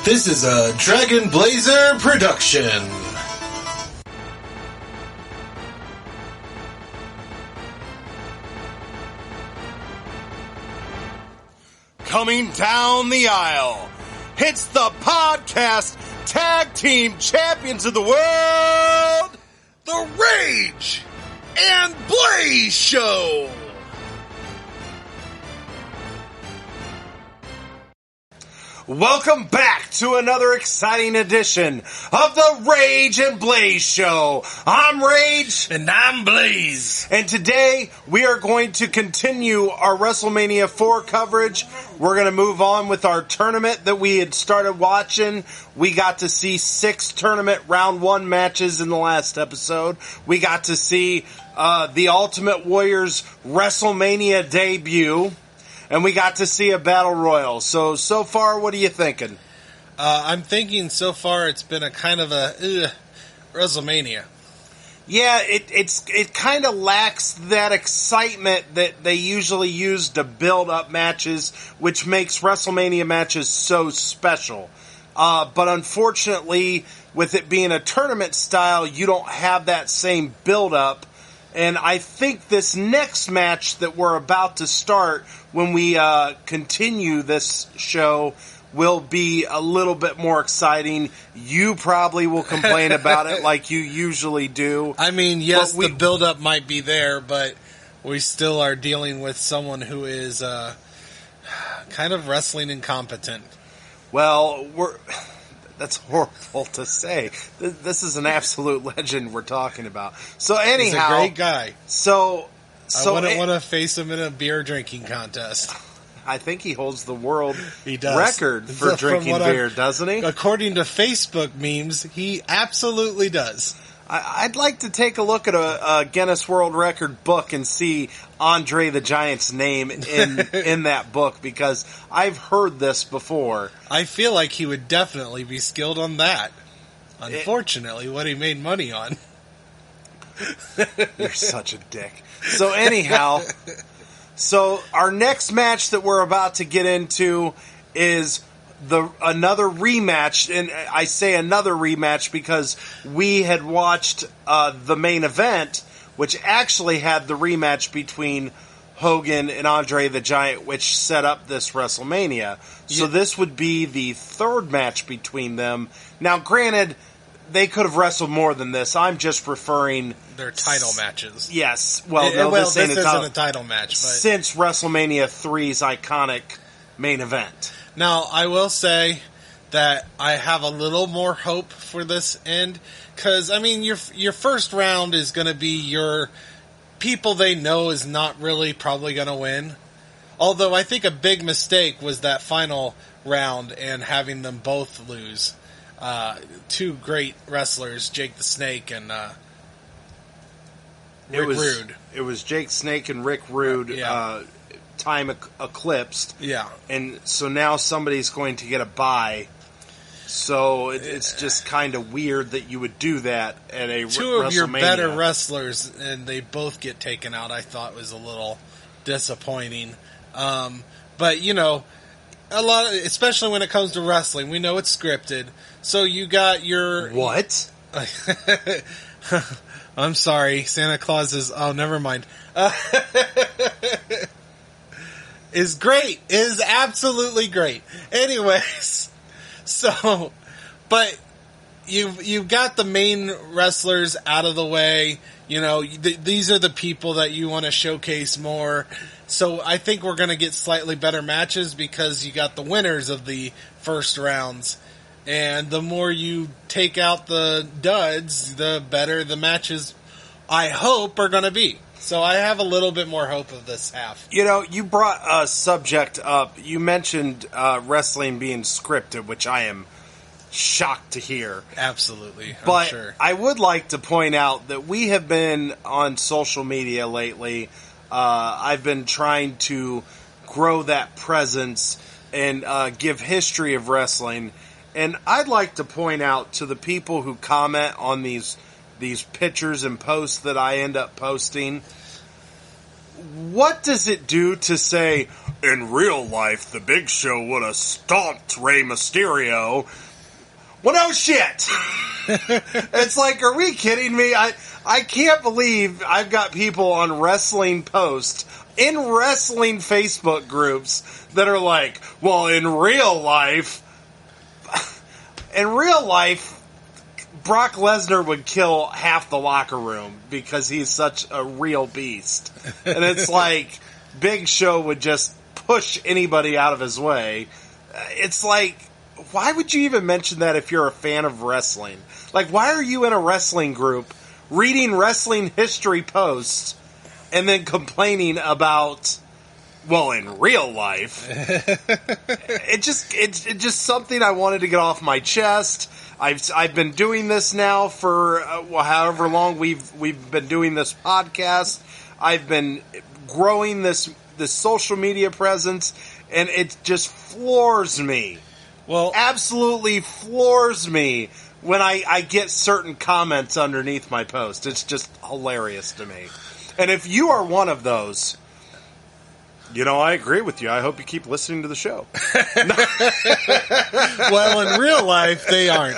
This is a Dragon Blazer production. Coming down the aisle, it's the podcast tag team champions of the world, the Rage and Blaze Show. Welcome back to another exciting edition of the Rage and Blaze Show. I'm Rage. And I'm Blaze. And today we are going to continue our WrestleMania 4 coverage. We're going to move on with our tournament that we had started watching. We got to see 6 tournament round 1 matches in the last episode. We got to see the Ultimate Warrior's WrestleMania debut. And we got to see a Battle Royal. So far, what are you thinking? I'm thinking so far it's been a kind of a WrestleMania. Yeah, it kind of lacks that excitement that they usually use to build up matches, which makes WrestleMania matches so special. But unfortunately, with it being a tournament style, you don't have that same build up. And I think this next match that we're about to start when we continue this show will be a little bit more exciting. You probably will complain about it like you usually do. I mean, yes, the build-up might be there, but we still are dealing with someone who is kind of wrestling incompetent. Well, that's horrible to say. This is an absolute legend we're talking about. So anyhow, he's a great guy. So I wouldn't want to face him in a beer drinking contest. I think he holds the world does. record for drinking beer, doesn't he? According to Facebook memes, he absolutely does. I'd like to take a look at a Guinness World Record book and see Andre the Giant's name in that book, because I've heard this before. I feel like he would definitely be skilled on that. Unfortunately, what he made money on. You're such a dick. So anyhow, so our next match that we're about to get into is another rematch, and I say another rematch because we had watched the main event, which actually had the rematch between Hogan and Andre the Giant, which set up this WrestleMania. So this would be the third match between them. Now, granted, they could have wrestled more than this. I'm just referring... Their title matches. Yes. Well, this isn't a title match. But since WrestleMania 3's iconic main event. Now, I will say that I have a little more hope for this end, because, I mean, your first round is going to be your people they know is not really probably going to win. Although I think a big mistake was that final round and having them both lose. 2 great wrestlers, Jake the Snake and Rick Rude. It was Jake Snake and Rick Rude. Yeah. Time eclipsed. Yeah. And so now somebody's going to get a bye. So it's just kind of weird that you would do that at a 2 WrestleMania. of your better wrestlers, and they both get taken out, I thought was a little disappointing. But, you know, especially when it comes to wrestling, we know it's scripted. So you got your... What? I'm sorry. Santa Claus is... Oh, never mind. Is great. Is absolutely great. Anyways, so, but you've got the main wrestlers out of the way. You know, these are the people that you want to showcase more. So I think we're going to get slightly better matches because you got the winners of the first rounds. And the more you take out the duds, the better the matches, I hope, are going to be. So I have a little bit more hope of this half. You know, you brought a subject up. You mentioned wrestling being scripted, which I am shocked to hear. Absolutely, but I'm sure. I would like to point out that we have been on social media lately. I've been trying to grow that presence and give history of wrestling. And I'd like to point out to the people who comment on these pictures and posts that I end up posting, what does it do to say, in real life, the Big Show would have stomped Rey Mysterio. Well, no shit. It's like, are we kidding me? I can't believe I've got people on Wrestling Post in wrestling Facebook groups that are like, well, in real life, Brock Lesnar would kill half the locker room because he's such a real beast. And it's like, Big Show would just push anybody out of his way. It's like, why would you even mention that if you're a fan of wrestling? Like, why are you in a wrestling group reading wrestling history posts and then complaining about, well, in real life? It's just something I wanted to get off my chest. I've been doing this now for however long we've been doing this podcast. I've been growing this social media presence, and it just floors me. Well, absolutely floors me when I get certain comments underneath my post. It's just hilarious to me. And if you are one of those, I agree with you. I hope you keep listening to the show. Well, in real life, they aren't.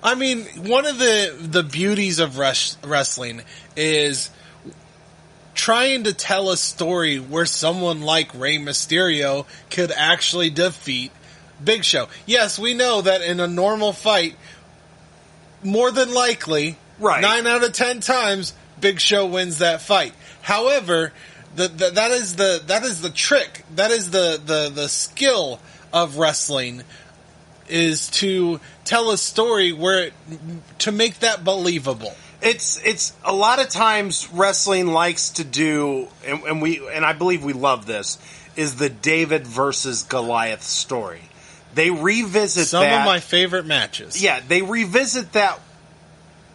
I mean, one of the beauties of wrestling is trying to tell a story where someone like Rey Mysterio could actually defeat Big Show. Yes, we know that in a normal fight, more than likely, right, 9 out of 10 times, Big Show wins that fight. However, that is the trick. That is the skill of wrestling, is to tell a story to make that believable. It's a lot of times wrestling likes to do, and I believe we love this, is the David versus Goliath story. They revisit some of my favorite matches. Yeah, they revisit that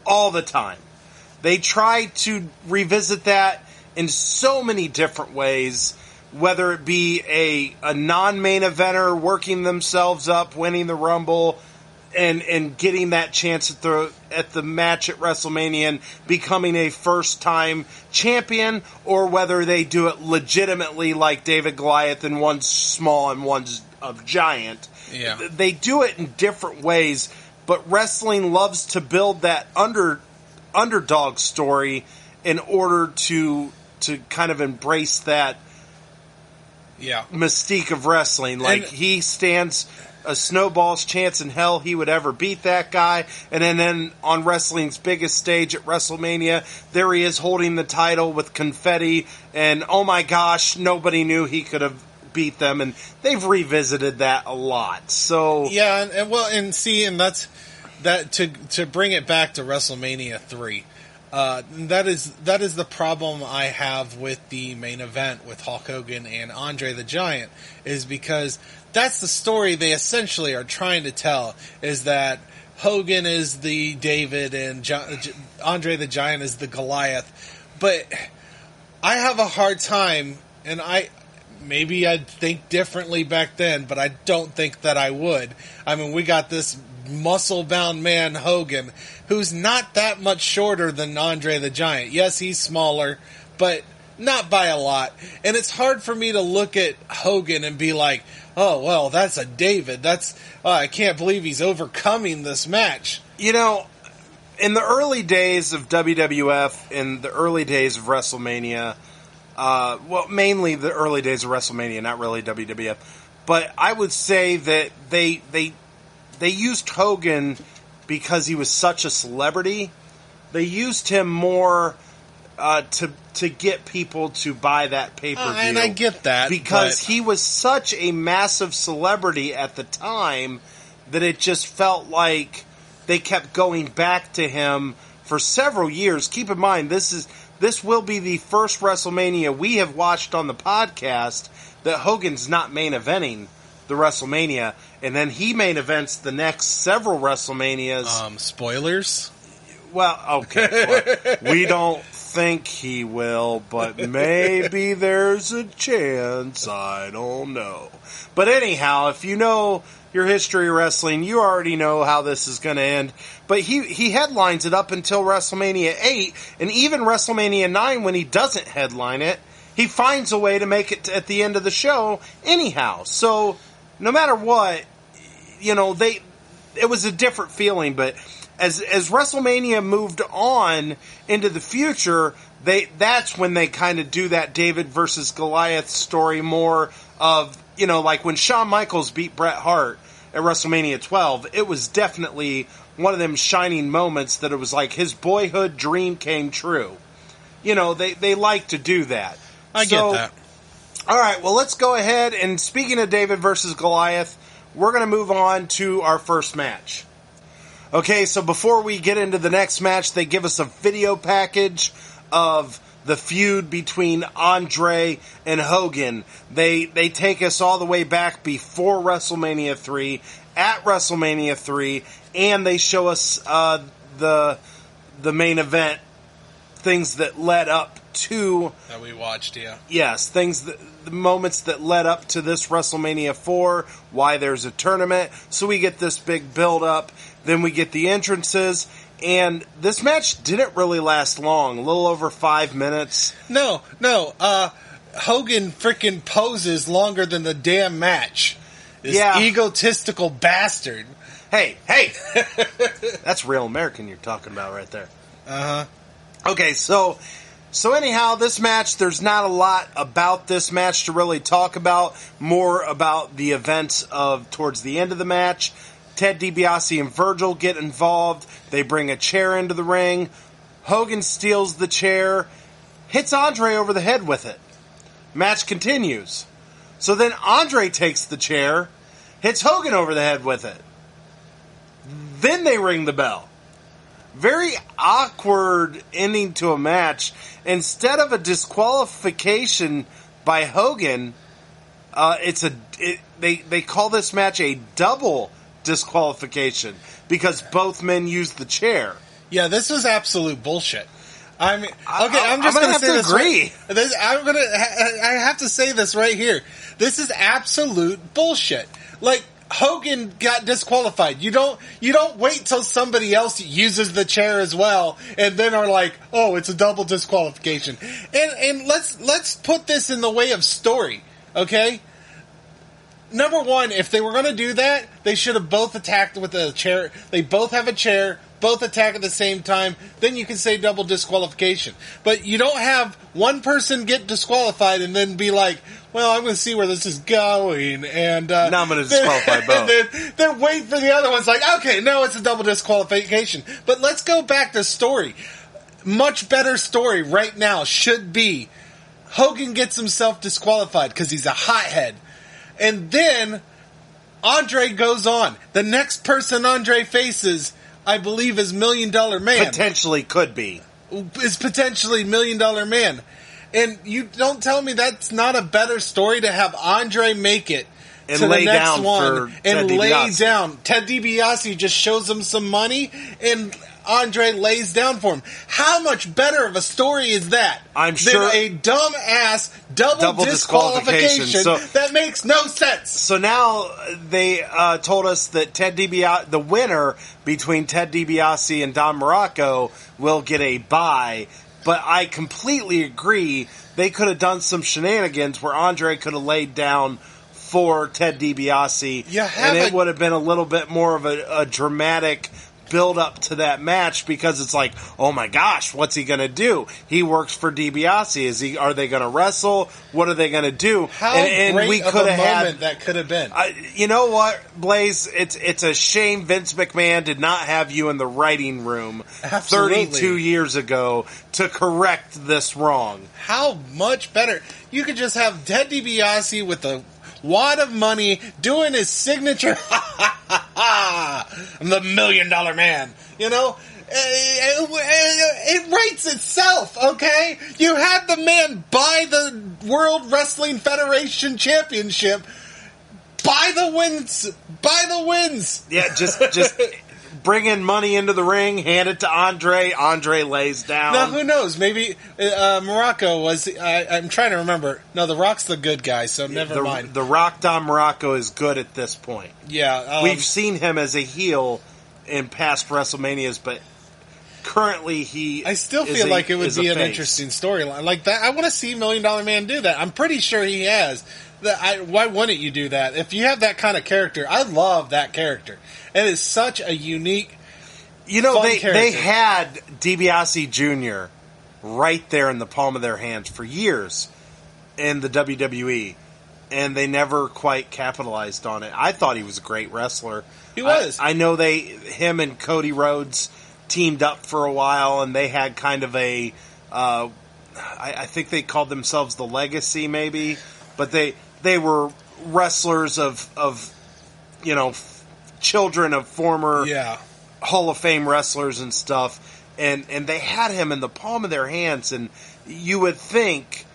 all the time. They try to revisit that in so many different ways, whether it be a non-main eventer working themselves up, winning the Rumble, and getting that chance at the match at WrestleMania and becoming a first-time champion, or whether they do it legitimately like David Goliath and one's small and one's a giant. Yeah. They do it in different ways, but wrestling loves to build that underdog story in order to kind of embrace that mystique of wrestling. Like, he stands a snowball's chance in hell he would ever beat that guy. And then on wrestling's biggest stage at WrestleMania, there he is holding the title with confetti, and oh my gosh, nobody knew he could have beat them. And they've revisited that a lot. So yeah, and that's that to bring it back to WrestleMania 3. That is the problem I have with the main event with Hulk Hogan and Andre the Giant, is because that's the story they essentially are trying to tell, is that Hogan is the David and Andre the Giant is the Goliath. But I have a hard time, and maybe I'd think differently back then, but I don't think that I would. I mean, we got this muscle-bound man, Hogan, who's not that much shorter than Andre the Giant. Yes, he's smaller, but not by a lot. And it's hard for me to look at Hogan and be like, oh, well, that's a David. I can't believe he's overcoming this match. In the early days of WWF, in the early days of WrestleMania, mainly the early days of WrestleMania, not really WWF, but I would say that they used Hogan because he was such a celebrity. They used him more to get people to buy that pay-per-view. And I get that. Because he was such a massive celebrity at the time that it just felt like they kept going back to him for several years. Keep in mind, this will be the first WrestleMania we have watched on the podcast that Hogan's not main eventing the WrestleMania, and then he main events the next several WrestleManias. Spoilers? Well, okay. Well, we don't think he will, but maybe there's a chance. I don't know. But anyhow, if you know your history of wrestling, you already know how this is going to end. But he headlines it up until WrestleMania 8, and even WrestleMania 9, when he doesn't headline it, he finds a way to make it at the end of the show anyhow. So no matter what, it was a different feeling. But as WrestleMania moved on into the future, that's when they kind of do that David versus Goliath story more of, like when Shawn Michaels beat Bret Hart at WrestleMania 12, it was definitely one of them shining moments that it was like his boyhood dream came true. They like to do that. I get that. All right, well, let's go ahead. And speaking of David versus Goliath, we're going to move on to our first match. Okay, so before we get into the next match, they give us a video package of the feud between Andre and Hogan. They take us all the way back before WrestleMania 3, at WrestleMania 3, and they show us the main event, things that led up to... That we watched, yeah. Yes, the moments that led up to this WrestleMania 4, why there's a tournament, so we get this big build-up, then we get the entrances, and this match didn't really last long, a little over 5 minutes. No, Hogan freaking poses longer than the damn match. This egotistical bastard. Hey, that's real American you're talking about right there. Uh-huh. Okay, so anyhow, this match, there's not a lot about this match to really talk about, more about the events of towards the end of the match. Ted DiBiase and Virgil get involved. They bring a chair into the ring. Hogan steals the chair, hits Andre over the head with it. Match continues. So then Andre takes the chair, hits Hogan over the head with it. Then they ring the bell. Very awkward ending to a match. Instead of a disqualification by Hogan, they call this match a double disqualification because both men used the chair. Yeah, this was absolute bullshit. I'm just going to say this. Agree. I have to say this right here. This is absolute bullshit. Like, Hogan got disqualified. You don't wait till somebody else uses the chair as well and then are like, oh, it's a double disqualification. And let's put this in the way of story, okay? Number one, if they were going to do that, they should have both attacked with a chair. They both have a chair, both attack at the same time, then you can say double disqualification. But you don't have one person get disqualified and then be like, well, I'm going to see where this is going, and now I'm going to disqualify both. Then wait for the other ones, like, okay, no, it's a double disqualification. But let's go back to story. Much better story right now should be Hogan gets himself disqualified because he's a hothead. And then Andre goes on. The next person Andre faces, I believe, is $1 Million Man. Potentially could be. Is potentially $1 Million Man. And you don't tell me that's not a better story to have Andre make it and to lay the next down one for and Ted lay DiBiase. down. Ted DiBiase just shows him some money and Andre lays down for him. How much better of a story is that? I'm sure than a dumb-ass double disqualification So, that makes no sense. So now they told us that Ted DiBiase, the winner between Ted DiBiase and Don Morocco, will get a bye. But I completely agree. They could have done some shenanigans where Andre could have laid down for Ted DiBiase, and it would have been a little bit more of a dramatic build up to that match, because it's like, oh my gosh, what's he going to do? He works for DiBiase. Are they going to wrestle? What are they going to do? How great we of a moment that could have been. You know what, Blaze? It's a shame Vince McMahon did not have you in the writing room 32 years ago to correct this wrong. How much better? You could just have Ted DiBiase with a wad of money doing his signature. I'm the $1 Million Man. You know, it writes itself. Okay, you had the man buy the World Wrestling Federation Championship. Buy the wins. Yeah, just bring in money into the ring, hand it to Andre. Andre lays down. Now, who knows? Maybe Morocco was... I'm trying to remember. No, The Rock's the good guy, so never mind. The Rock Don Morocco is good at this point. Yeah. We've seen him as a heel in past WrestleManias, but currently he. I still feel like it would be an interesting storyline like that. I want to see $1 Million Man do that. I'm pretty sure he has. Why wouldn't you do that? If you have that kind of character, I love that character. It is such a unique. They had DiBiase Jr. right there in the palm of their hands for years in the WWE, and they never quite capitalized on it. I thought he was a great wrestler. He was. I know him and Cody Rhodes teamed up for a while, and they had kind of a. I think they called themselves the Legacy, maybe, but they were wrestlers of children of former Hall of Fame wrestlers and stuff, and they had him in the palm of their hands, and you would think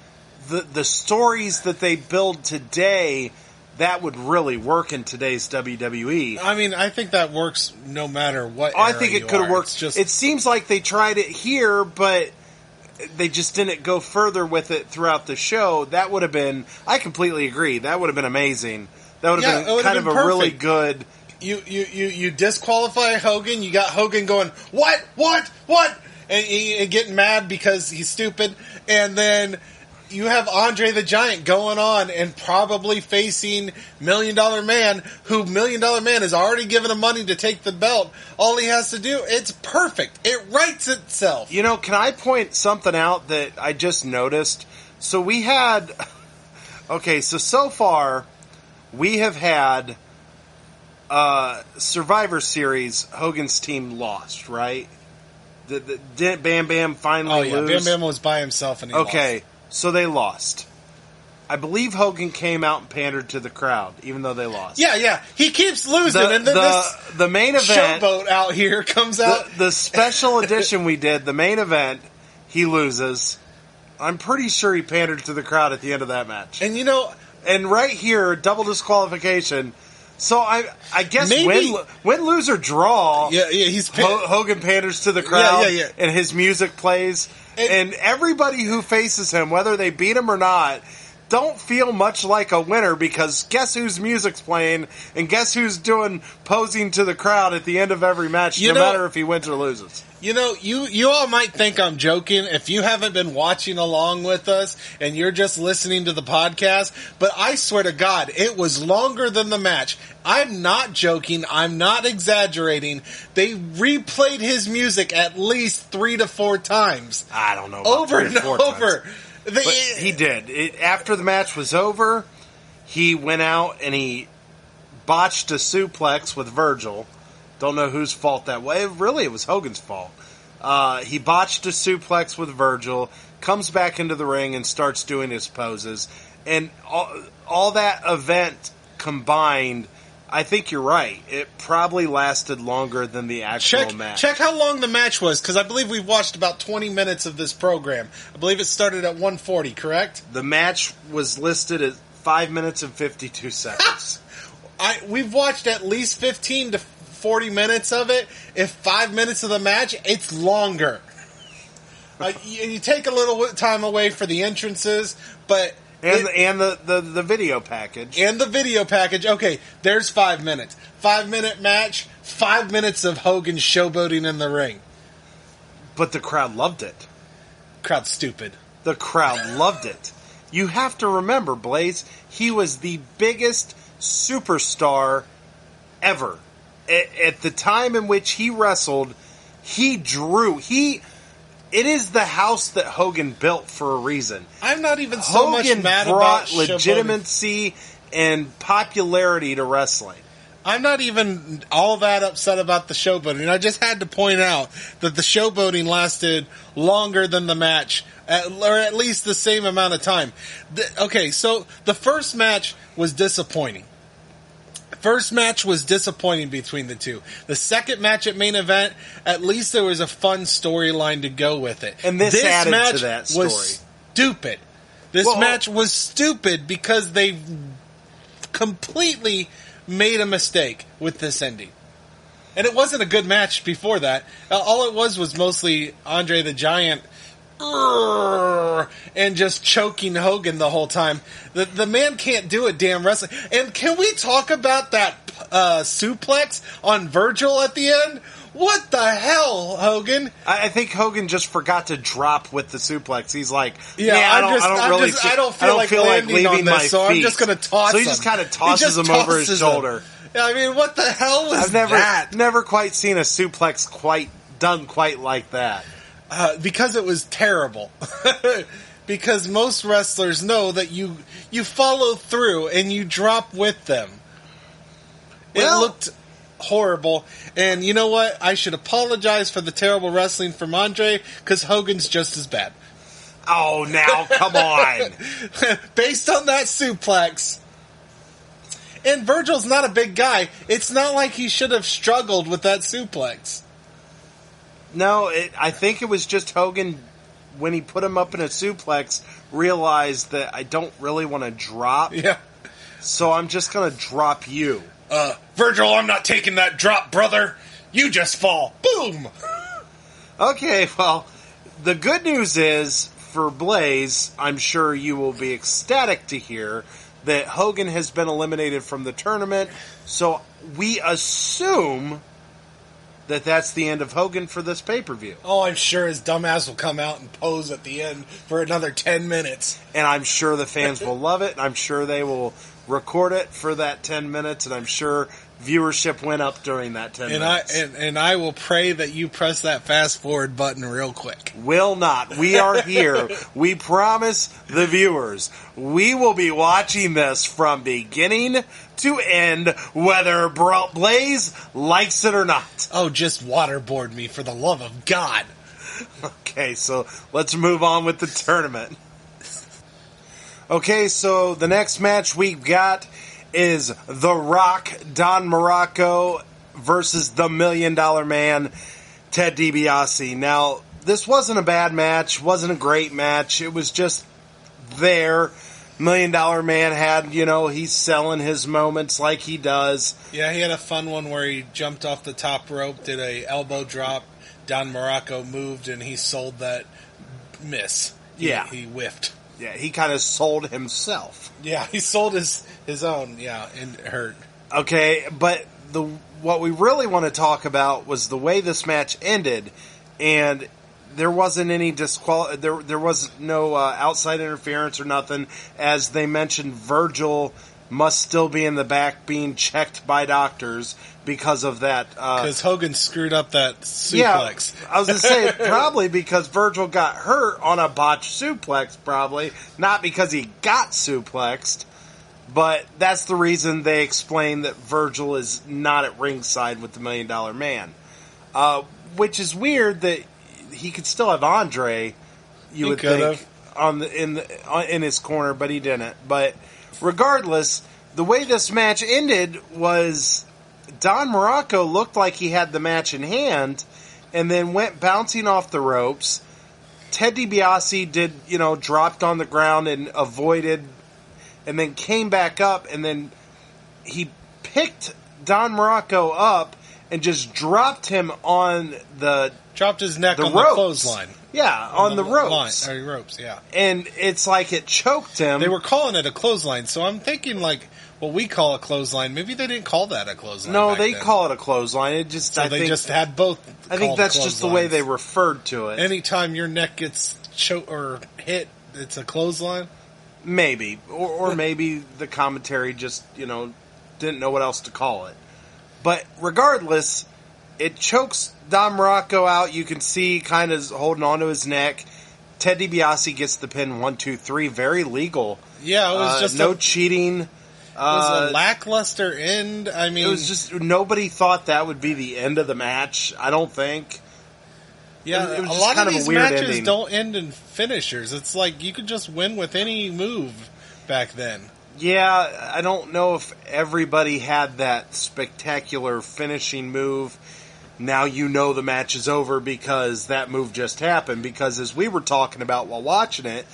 the stories that they build today, that would really work in today's WWE. I mean, I think that works no matter what. I think it could have worked. It seems like they tried it here, but they just didn't go further with it throughout the show. That would have been. I completely agree. That would have been amazing. That would have been kind of a really good. You disqualify Hogan. You got Hogan going what, and getting mad because he's stupid, and then you have Andre the Giant going on and probably facing $1 Million Man, who $1 Million Man has already given him money to take the belt. All he has to do, it's perfect. It writes itself. Can I point something out that I just noticed? So we had, so far we have had Survivor Series. Hogan's team lost, right? Didn't Bam Bam finally lose? Bam Bam was by himself and he lost. So they lost. I believe Hogan came out and pandered to the crowd, even though they lost. Yeah. He keeps losing, and then the main event showboat out here comes out. The special edition we did, the main event, he loses. I'm pretty sure he pandered to the crowd at the end of that match. And and right here, double disqualification. So I guess win, lose, or draw. Hogan panders to the crowd, and his music plays. And everybody who faces him, whether they beat him or not, don't feel much like a winner, because guess whose music's playing, and guess who's posing to the crowd at the end of every match, no matter if he wins or loses. You all might think I'm joking if you haven't been watching along with us and you're just listening to the podcast, but I swear to God, it was longer than the match. I'm not joking. I'm not exaggerating. They replayed his music at least 3 to 4 times. I don't know. Over and over. But he did. After the match was over, he went out and he botched a suplex with Virgil. Don't know whose fault that was. Really, it was Hogan's fault. He botched a suplex with Virgil, comes back into the ring and starts doing his poses. And all that event combined, I think you're right. It probably lasted longer than the actual match. Check how long the match was, because I believe we've watched about 20 minutes of this program. I believe it started at 1:40, correct? The match was listed at 5 minutes and 52 seconds. We've watched at least 15 to 40 minutes of it. If 5 minutes of the match, it's longer. You take a little time away for the entrances, but... And the video package. And the video package. Okay, there's 5 minutes. 5-minute match, 5 minutes of Hogan showboating in the ring. But the crowd loved it. Crowd's stupid. The crowd loved it. You have to remember, Blaze, he was the biggest superstar ever. At the time in which he wrestled, he drew. It is the house that Hogan built for a reason. I'm not even so much mad about Hogan brought legitimacy and popularity to wrestling. I'm not even all that upset about the showboating. I just had to point out that the showboating lasted longer than the match, or at least the same amount of time. So the first match was disappointing. First match was disappointing between the two. The second match at main event, at least there was a fun storyline to go with it. And this added match to that story. Was stupid. This match was stupid because they completely made a mistake with this ending. And it wasn't a good match before that. All it was mostly Andre the Giant and just choking Hogan the whole time. The man can't do a damn wrestling. And can we talk about that suplex on Virgil at the end? what the hell, Hogan? I think Hogan just forgot to drop with the suplex. He's like, Yeah, I don't feel like leaving my feet. so I'm just going to toss him. So he just kind of tosses him over his shoulder. Yeah, I mean, what the hell was I've never quite seen a suplex done quite like that. Because it was terrible. Because most wrestlers know that you follow through and you drop with them. It looked horrible. And you know what? I should apologize for the terrible wrestling from Andre, because Hogan's just as bad. Oh, now, come on. Based on that suplex. And Virgil's not a big guy. It's not like he should have struggled with that suplex. No, I think it was just Hogan, when he put him up in a suplex, realized that I don't really want to drop. Yeah. So I'm just going to drop you. Virgil, I'm not taking that drop, brother. You just fall. Boom! Okay, well, the good news is, for Blaze, I'm sure you will be ecstatic to hear that Hogan has been eliminated from the tournament, so we assume that that's the end of Hogan for this pay-per-view. Oh, I'm sure his dumbass will come out and pose at the end for another 10 minutes. And I'm sure the fans will love it, and I'm sure they will record it for that 10 minutes, and I'm sure viewership went up during that 10 minutes. And I will pray that you press that fast-forward button real quick. Will not. We are here. We promise the viewers. We will be watching this from beginning to end, whether Blaze likes it or not. Oh, just waterboard me, for the love of God. Okay, so let's move on with the tournament. Okay, so the next match we've got is The Rock, Don Morocco versus the $1 Million Man, Ted DiBiase. Now, this wasn't a bad match, wasn't a great match. It was just there. $1 Million Man had, he's selling his moments like he does. Yeah, he had a fun one where he jumped off the top rope, did a elbow drop. Don Morocco moved, and he sold that miss. He whiffed. Yeah, he kind of sold himself. Yeah, he sold his own, and it hurt. Okay, but what we really want to talk about was the way this match ended, and there wasn't any there was no outside interference or nothing. As they mentioned, Virgil must still be in the back being checked by doctors because of that. Because Hogan screwed up that suplex. Yeah, I was going to say, probably because Virgil got hurt on a botched suplex, probably. Not because he got suplexed, but that's the reason they explain that Virgil is not at ringside with the $1 Million Man. Which is weird that he could still have Andre, you would think, in his corner, but he didn't. But regardless, the way this match ended was Don Morocco looked like he had the match in hand and then went bouncing off the ropes. Ted DiBiase dropped on the ground and avoided, and then came back up, and then he picked Don Morocco up and just dropped him on dropped his neck on ropes. The clothesline. Yeah, on the ropes. Ropes, yeah. And it's like it choked him. They were calling it a clothesline, so I'm thinking like what we call a clothesline. Maybe they didn't call that a clothesline. No, they call it a clothesline. It just they just had both. I think that's just the way they referred to it. Anytime your neck gets choked or hit, it's a clothesline. Maybe, or maybe the commentary just didn't know what else to call it. But regardless, it chokes Don Morocco out. You can see kind of holding onto his neck. Ted DiBiase gets the pin 1, 2, 3. Very legal. Yeah, it was just no cheating. It was a lackluster end. I mean, it was just nobody thought that would be the end of the match. I don't think. Yeah, it was a just lot kind of these a weird matches ending. don't end in finishers. It's like you could just win with any move back then. Yeah, I don't know if everybody had that spectacular finishing move. Now the match is over because that move just happened. Because as we were talking about while watching it,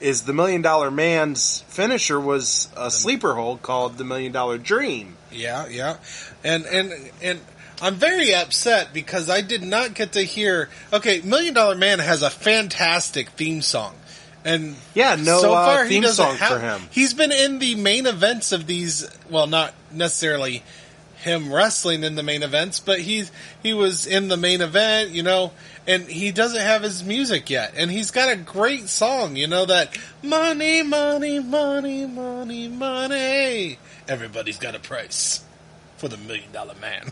is the $1 Million Man's finisher was a sleeper hold called the $1 Million Dream. Yeah. And I'm very upset because I did not get to hear... Okay, $1 Million Man has a fantastic theme song. And so far, theme song for him. He's been in the main events of these... Well, not necessarily him wrestling in the main events, but he was in the main event, and he doesn't have his music yet. And he's got a great song, that money, money, money, money, money. Everybody's got a price for the $1 Million Man.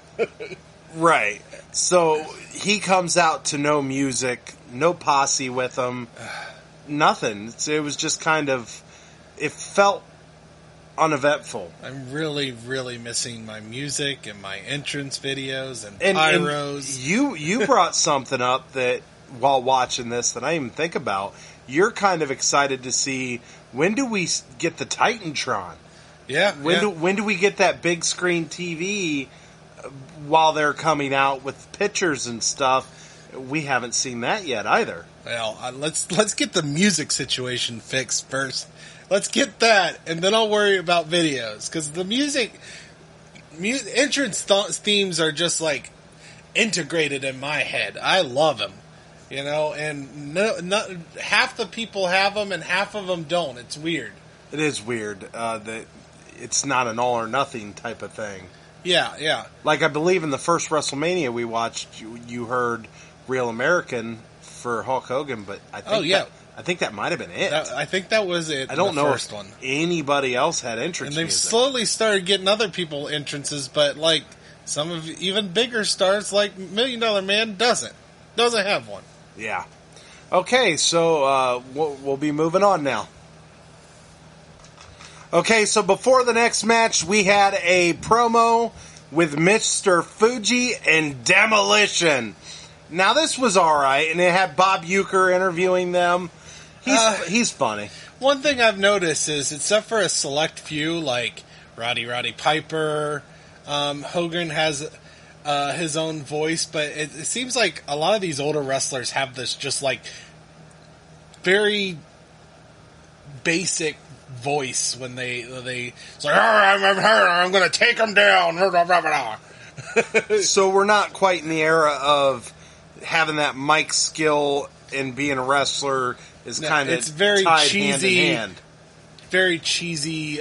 Right. So he comes out to no music, no posse with him, nothing. It was just kind of, it felt uneventful. I'm really, really missing my music and my entrance videos and pyros. And you brought something up that while watching this that I didn't even think about. You're kind of excited to see, when do we get the Titantron? Yeah. When do we get that big screen TV while they're coming out with pictures and stuff? We haven't seen that yet either. Well, let's get the music situation fixed first. Let's get that, and then I'll worry about videos. Because the entrance themes are just like integrated in my head. I love them, and not half the people have them and half of them don't. It's weird. It is weird that it's not an all or nothing type of thing. Yeah. Like I believe in the first WrestleMania we watched, you heard Real American for Hulk Hogan, but I think that might have been it. I think that was it. I don't know first if one. Anybody else had entrance And they've music. slowly started getting other people entrances, but like some of even bigger stars, like $1 Million Man, doesn't have one. Yeah. Okay, so we'll be moving on now. Okay, so before the next match, we had a promo with Mr. Fuji and Demolition. Now, this was alright, and it had Bob Uecker interviewing them. He's funny. One thing I've noticed is, except for a select few, like Roddy Piper, Hogan has his own voice, but it seems like a lot of these older wrestlers have this just like very basic voice when it's like, I'm going to take him down. So we're not quite in the era of having that mic skill and being a wrestler is kind of very tied cheesy, hand in hand. Very cheesy,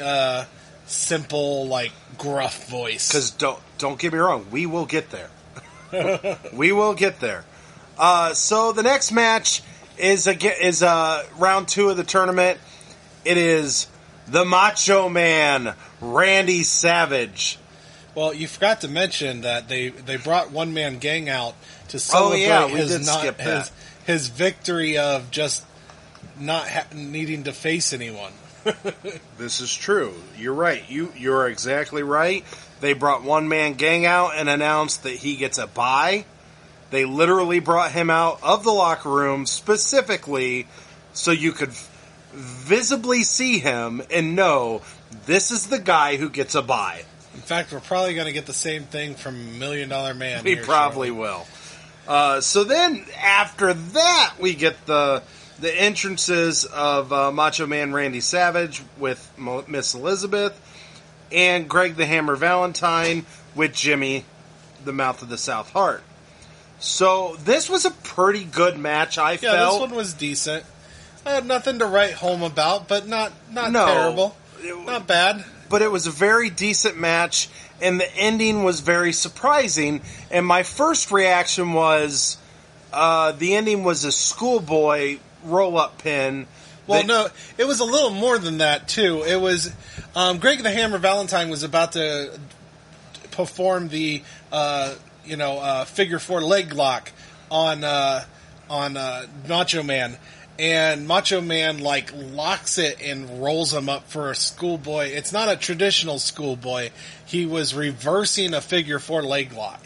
simple, like gruff voice. Because don't get me wrong, we will get there. We will get there. So the next match is round 2 of the tournament. It is the Macho Man, Randy Savage. Well, you forgot to mention that they brought One Man Gang out to celebrate his victory of just not needing to face anyone. This is true. You're right. You're exactly right. They brought One Man Gang out and announced that he gets a bye. They literally brought him out of the locker room specifically so you could visibly see him and know this is the guy who gets a bye. In fact, we're probably going to get the same thing from $1 Million Man. We probably will. So then, after that, we get the entrances of Macho Man Randy Savage with Miss Elizabeth and Greg the Hammer Valentine with Jimmy the Mouth of the South Heart. So this was a pretty good match, I felt. Yeah, this one was decent. I had nothing to write home about, but not terrible. Not bad. But it was a very decent match, and the ending was very surprising. And my first reaction was the ending was a schoolboy roll-up pin. Well, no, it was a little more than that, too. It was Greg the Hammer Valentine was about to perform the figure 4 leg lock on Macho Man. And Macho Man, locks it and rolls him up for a schoolboy. It's not a traditional schoolboy. He was reversing a figure 4 leg lock.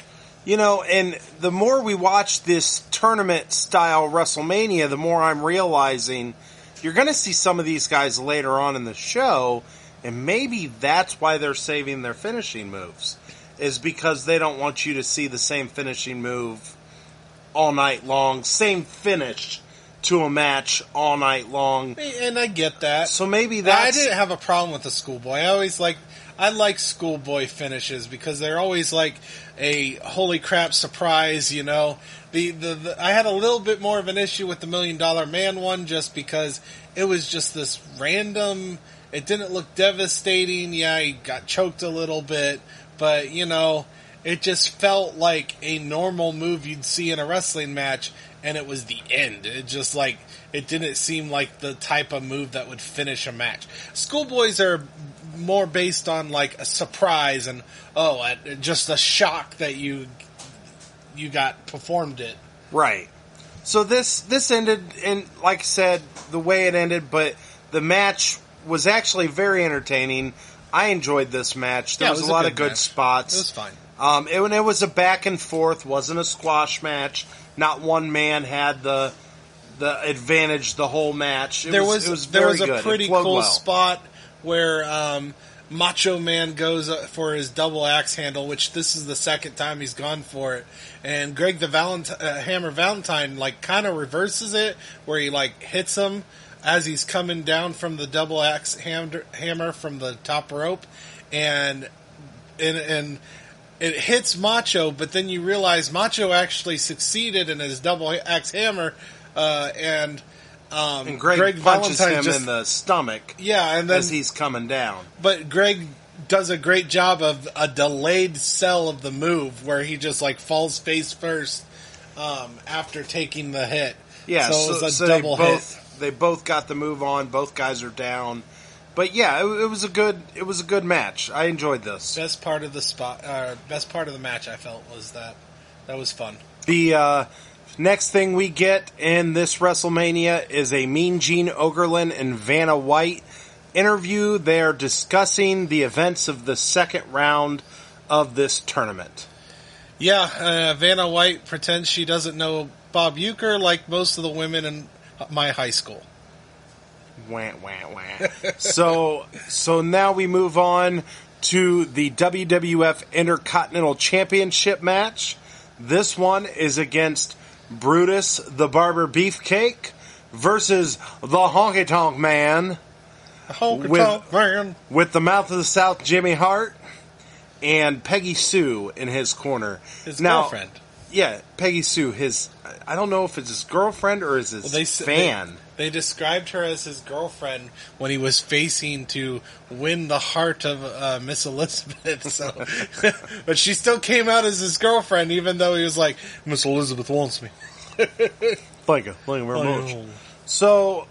And the more we watch this tournament-style WrestleMania, the more I'm realizing you're going to see some of these guys later on in the show, and maybe that's why they're saving their finishing moves, is because they don't want you to see the same finishing move all night long, same finish to a match all night long. And I get that. So maybe that's... I didn't have a problem with the schoolboy. I like schoolboy finishes because they're always like a holy crap surprise, I had a little bit more of an issue with the $1 Million Man one just because it was just this random... It didn't look devastating. Yeah, he got choked a little bit, but it just felt like a normal move you'd see in a wrestling match, and it was the end. It just it didn't seem like the type of move that would finish a match. Schoolboys are more based on a surprise and just a shock that you got performed it. Right. So this ended, and like I said, the way it ended, but the match was actually very entertaining. I enjoyed this match. There was a lot of good spots. It was fine. It was a back and forth, wasn't a squash match. Not one man had the advantage the whole match. There was a pretty cool spot where Macho Man goes for his double axe handle, which this is the second time he's gone for it. And Greg the Hammer Valentine kind of reverses it, where he hits him as he's coming down from the double axe hammer from the top rope, and it hits Macho, but then you realize Macho actually succeeded in his double axe hammer, and Greg punches him in the stomach. Yeah, and then, as he's coming down. But Greg does a great job of a delayed sell of the move, where he just falls face first after taking the hit. Yeah, so it was a double hit. They both got the move on. Both guys are down. But yeah, it was a good match. I enjoyed this. Best part of the match I felt was that was fun. The next thing we get in this WrestleMania is a Mean Gene Okerlund and Vanna White interview. They're discussing the events of the second round of this tournament. Yeah, Vanna White pretends she doesn't know Bob Uecker like most of the women in my high school. Wah, wah, wah. So now we move on to the WWF Intercontinental Championship match. This one is against Brutus the Barber Beefcake versus the Honky Tonk Man. With the Mouth of the South, Jimmy Hart, and Peggy Sue in his corner. His girlfriend. Yeah, Peggy Sue. I don't know if it's his girlfriend or is his fan. They described her as his girlfriend when he was facing to win the heart of Miss Elizabeth. So, but she still came out as his girlfriend, even though he was like, Miss Elizabeth wants me. Thank you very much. So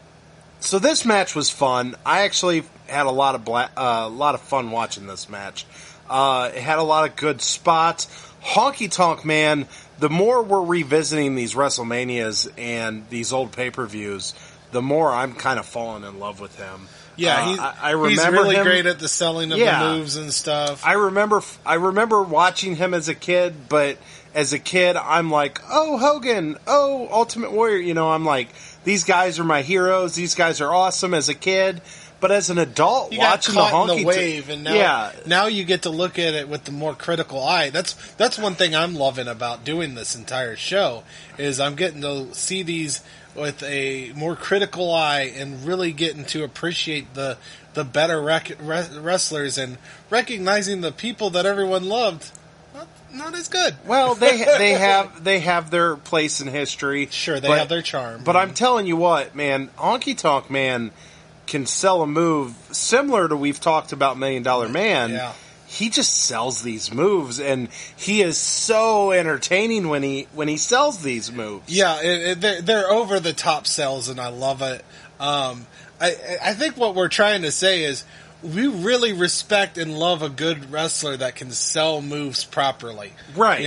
this match was fun. I actually had a lot of fun watching this match. It had a lot of good spots. Honky Tonk Man. The more we're revisiting these WrestleManias and these old pay-per-views, the more I'm kind of falling in love with him. Yeah, I remember he's really him, great at the selling of the moves and stuff. I remember watching him as a kid, but as a kid, I'm like, oh, Hogan, oh, Ultimate Warrior. I'm like, these guys are my heroes. These guys are awesome as a kid. But as an adult, you watching got caught the in the wave, and now you get to look at it with the more critical eye. That's one thing I'm loving about doing this entire show is I'm getting to see these with a more critical eye and really getting to appreciate the better wrestlers and recognizing the people that everyone loved. Not as good. Well, they have their place in history. Sure, they have their charm. But I'm telling you what, man, Honky Tonk Man can sell a move similar to we've talked about $1 Million Man. Yeah. He just sells these moves, and he is so entertaining when he sells these moves. Yeah, they're over the top sells, and I love it. I think what we're trying to say is we really respect and love a good wrestler that can sell moves properly. Right.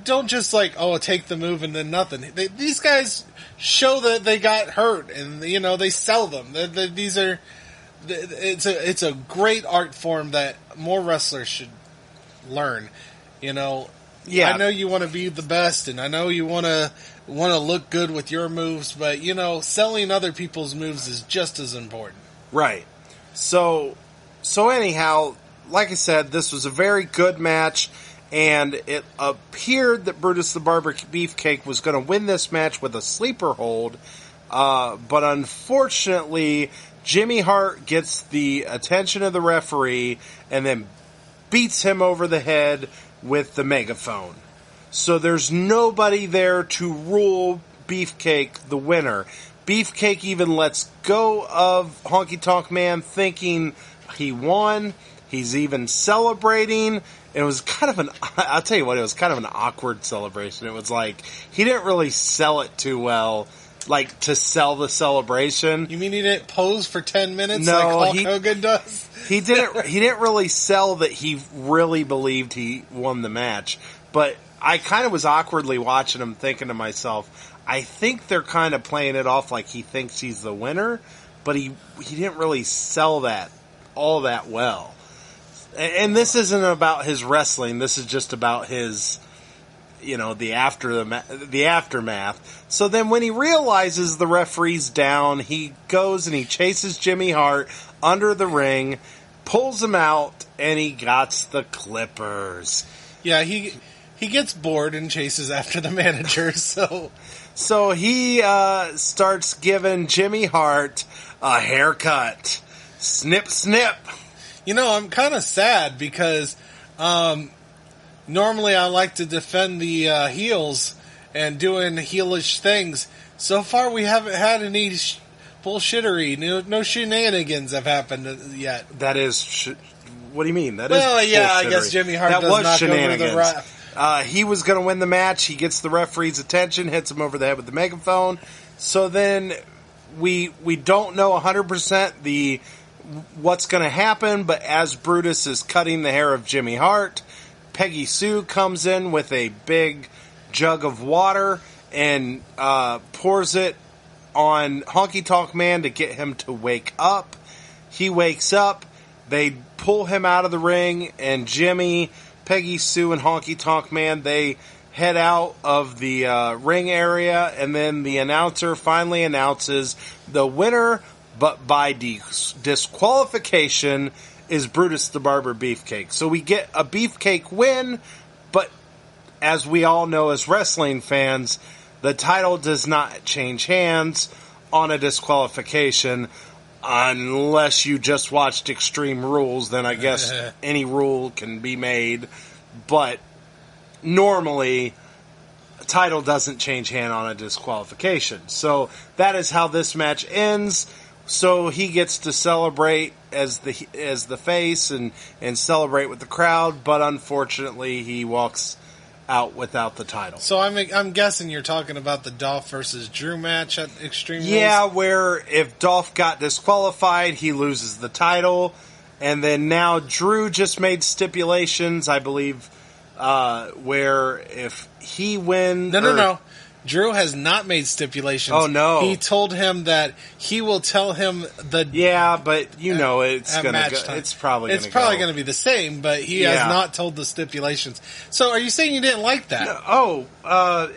Don't just take the move and then nothing. These guys show that they got hurt, and they sell them. It's a great art form that more wrestlers should learn. Yeah. I know you want to be the best, and I know you want to look good with your moves, but selling other people's moves is just as important. Right. So anyhow, like I said, this was a very good match. And it appeared that Brutus the Barber Beefcake was going to win this match with a sleeper hold. But unfortunately, Jimmy Hart gets the attention of the referee and then beats him over the head with the megaphone. So there's nobody there to rule Beefcake the winner. Beefcake even lets go of Honky Tonk Man, thinking he won. He's even celebrating. It was kind of I'll tell you what, it was kind of an awkward celebration. It was like, he didn't really sell it too well, like, to sell the celebration. You mean he didn't pose for 10 minutes no, like Hulk Hogan does? He didn't really sell that he really believed he won the match. But I kind of was awkwardly watching him, thinking to myself, I think they're kind of playing it off like he thinks he's the winner, but he didn't really sell that all that well. And this isn't about his wrestling. This is just about his, the aftermath. So then when he realizes the referee's down, he goes and he chases Jimmy Hart under the ring, pulls him out, and he got the Clippers. Yeah, he gets bored and chases after the manager, So he starts giving Jimmy Hart a haircut. Snip, snip. I'm kind of sad because normally I like to defend the heels and doing heelish things. So far we haven't had any bullshittery. No shenanigans have happened yet. That is... what do you mean? I guess Jimmy Hart does knock over the ref. He was going to win the match. He gets the referee's attention, hits him over the head with the megaphone. So then we don't know 100% what's going to happen, but as Brutus is cutting the hair of Jimmy Hart, Peggy Sue comes in with a big jug of water and pours it on Honky Tonk Man to get him to wake up. He wakes up. They pull him out of the ring, and Jimmy, Peggy Sue, and Honky Tonk Man, they head out of the ring area, and then the announcer finally announces the winner, but by disqualification, is Brutus the Barber Beefcake. So we get a Beefcake win, but as we all know as wrestling fans, the title does not change hands on a disqualification unless you just watched Extreme Rules. Then I guess any rule can be made. But normally, a title doesn't change hand on a disqualification. So that is how this match ends. So he gets to celebrate as the face and celebrate with the crowd, but unfortunately he walks out without the title. So I'm guessing you're talking about the Dolph versus Drew match at Extreme Rules? Yeah, where if Dolph got disqualified, he loses the title, and then now Drew just made stipulations, I believe, where if he wins... No. Drew has not made stipulations. Oh, no. He told him that he will tell him the... Yeah, but it's going to go. It's probably going to be the same, but he has not told the stipulations. So are you saying you didn't like that? No,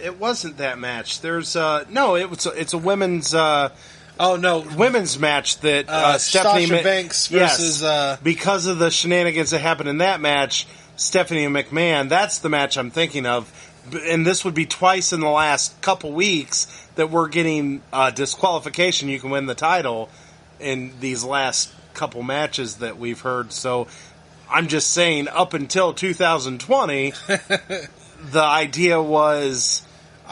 it wasn't that match. There's... it's a women's... women's match that Stephanie Banks versus... Yes, because of the shenanigans that happened in that match, Stephanie McMahon, that's the match I'm thinking of. And this would be twice in the last couple weeks that we're getting disqualification. You can win the title in these last couple matches that we've heard. So I'm just saying, up until 2020, the idea was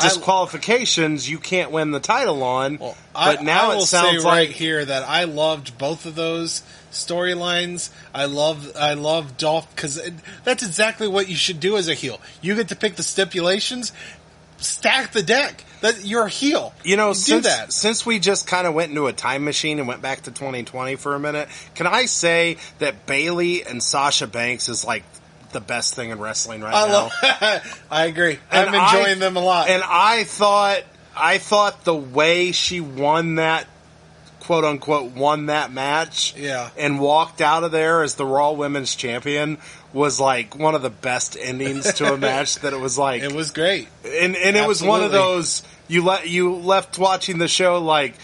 disqualifications you can't win the title on. Well, but now I will it sounds say right like here that I loved both of those storylines. I love Dolph because that's exactly what you should do as a heel. You get to pick the stipulations, stack the deck. You're a heel. Since we just kind of went into a time machine and went back to 2020 for a minute, can I say that Bayley and Sasha Banks is like the best thing in wrestling right now? I agree. I'm enjoying them a lot. And I thought the way she won that, quote unquote, won that match, and walked out of there as the Raw Women's Champion was like one of the best endings to a match. That it was like, it was great, and it was one of those you left watching the show like,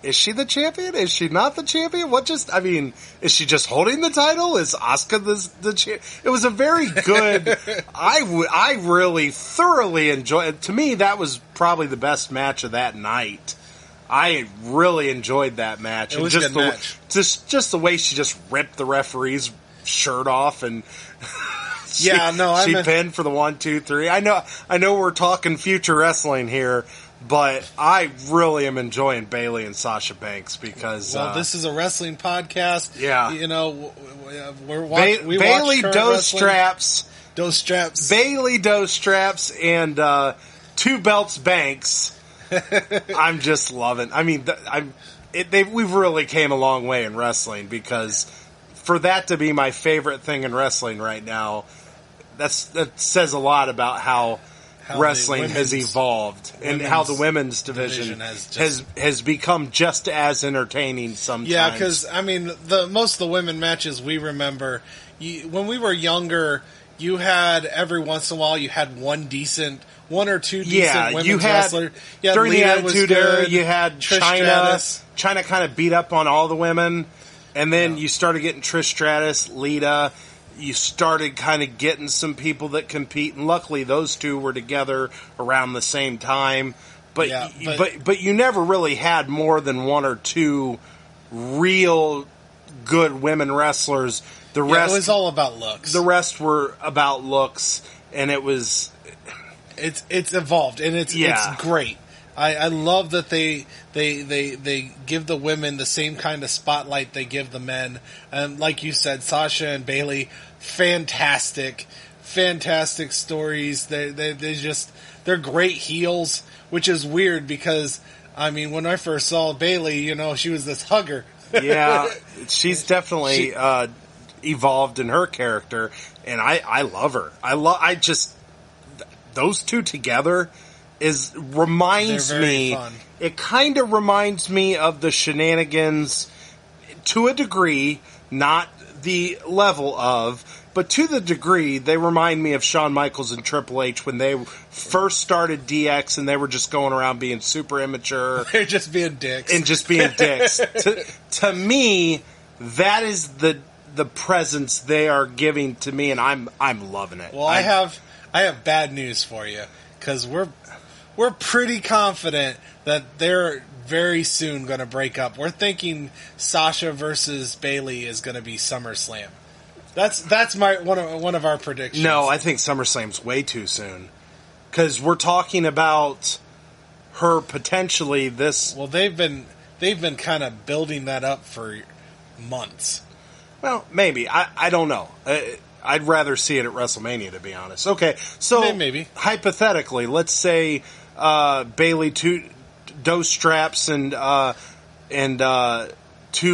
is she the champion? Is she not the champion? Is she just holding the title? Is Asuka the champion? It was a very good, I really thoroughly enjoyed it. To me, that was probably the best match of that night. I really enjoyed that match. It was a good match. Just the way she just ripped the referee's shirt off and she pinned for the 1, 2, 3. I know we're talking future wrestling here, But I really am enjoying Bayley and Sasha Banks because this is a wrestling podcast. Yeah, you know, we Bayley Doe Straps, Bayley Doe Straps, and two Beltz Banks. I'm just loving. I mean, we've really came a long way in wrestling because for that to be my favorite thing in wrestling right now, that says a lot about how wrestling has evolved and how the women's division has become just as entertaining sometimes. Yeah, because I mean, most of the women matches we remember, when we were younger, you had every once in a while you had one or two decent women's wrestlers. Yeah, during Lita the Attitude Era, you had Trish China. Stratus. China kind of beat up on all the women, and then you started getting Trish Stratus, Lita. You started kind of getting some people that compete, and luckily those two were together around the same time. But you never really had more than one or two real good women wrestlers. The rest it was all about looks. The rest were about looks, and it's evolved, and it's great. I love that they give the women the same kind of spotlight they give the men. And like you said, Sasha and Bayley, fantastic stories. They're great heels, which is weird because I mean, when I first saw Bayley, you know, she was this hugger. Yeah, she's definitely evolved in her character, and I love her. I just those two together. Reminds me. Fun. It kind of reminds me of the Shenanigans to a degree, not the level of, but to the degree they remind me of Shawn Michaels and Triple H when they first started DX and they were just going around being super immature. They're just being dicks. To me, that is the presence they are giving to me, and I'm loving it. Well, I have bad news for you because we're pretty confident that they're very soon going to break up. We're thinking Sasha versus Bayley is going to be SummerSlam. That's my one of our predictions. No, I think SummerSlam's way too soon because we're talking about her potentially this. Well, they've been kind of building that up for months. Well, maybe I don't know. I'd rather see it at WrestleMania, to be honest. Okay, so maybe hypothetically, let's say Bayley two Doe Straps and two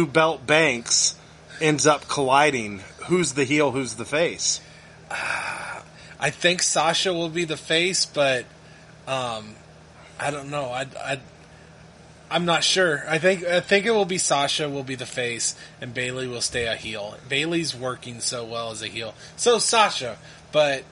Beltz Banks ends up colliding. Who's the heel? Who's the face? I think Sasha will be the face, but I don't know. I'm not sure. I think it will be Sasha will be the face, and Bayley will stay a heel. Bayley's working so well as a heel, so Sasha. But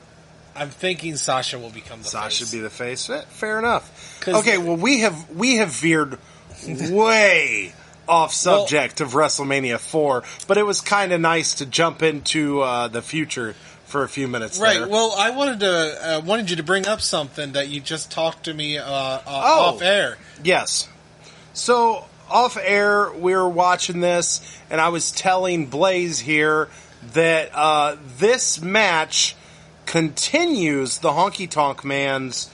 I'm thinking Sasha will become the face. Sasha be the face. Fair enough. Okay, well we have veered way off subject of WrestleMania 4, but it was kind of nice to jump into the future for a few minutes. Right. There. Well, I wanted you to bring up something that you just talked to me off air. Yes. So, off air, we were watching this, and I was telling Blaze here that this match continues the Honky Tonk Man's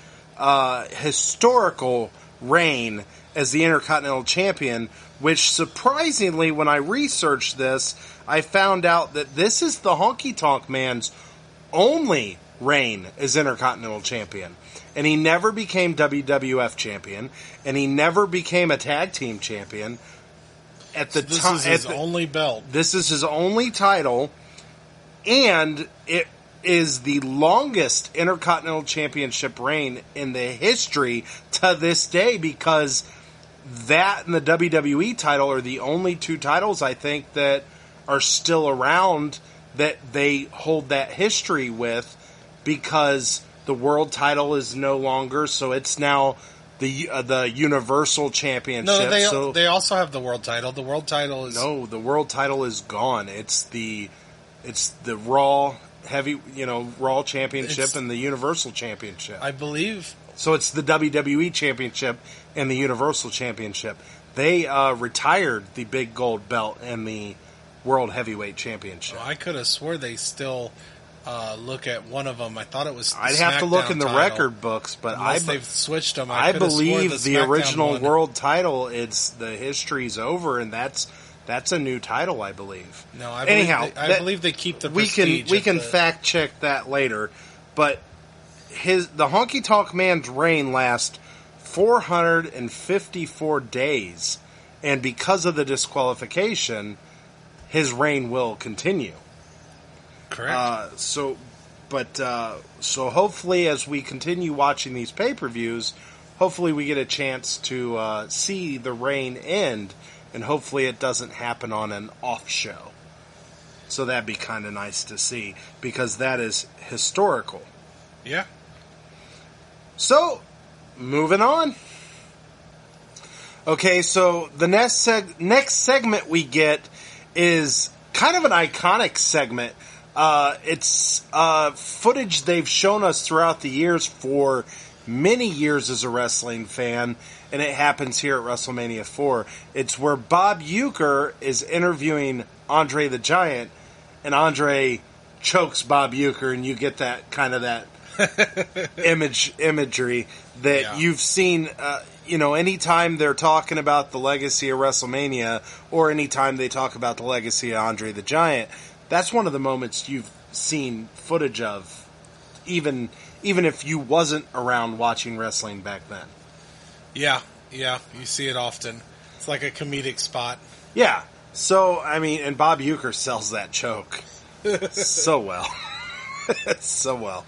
historical reign as the Intercontinental Champion, which surprisingly, when I researched this, I found out that this is the Honky Tonk Man's only reign as Intercontinental Champion. And he never became WWF champion, and he never became a tag team champion. This is his only belt. This is his only title, and it is the longest Intercontinental Championship reign in the history to this day, because that and the WWE title are the only two titles I think that are still around that they hold that history with, because the world title is no longer, so it's now the Universal Championship. No, they also have the world title. The world title is the world title is gone. It's the Raw Raw Championship and the Universal Championship. I believe. So it's the WWE Championship and the Universal Championship. They retired the big gold belt and the World Heavyweight Championship. I could have swore they still look at one of them. I thought it was the I'd have to look SmackDown in the title. record books, but Unless they've switched them. I could have sworn believe the SmackDown original one- world title, it's the history's over, and that's a new title, I believe. No, I Anyhow, believe they keep the we prestige. can fact check that later, but the Honky Tonk Man's reign lasts 454 days, and because of the disqualification, his reign will continue. Correct. So hopefully, as we continue watching these pay-per-views, hopefully we get a chance to see the reign end, and hopefully it doesn't happen on an off show. So that'd be kind of nice to see, because that is historical. Yeah. So, moving on. Okay, so the next segment we get is kind of an iconic segment. It's footage they've shown us throughout the years for many years as a wrestling fan, and it happens here at WrestleMania 4. It's where Bob Uecker is interviewing Andre the Giant, and Andre chokes Bob Uecker, and you get that kind of that imagery that you've seen. Anytime they're talking about the legacy of WrestleMania, or anytime they talk about the legacy of Andre the Giant, that's one of the moments you've seen footage of, even if you wasn't around watching wrestling back then. Yeah, you see it often. It's like a comedic spot. Yeah. So, I mean, and Bob Uecker sells that choke so well. So well.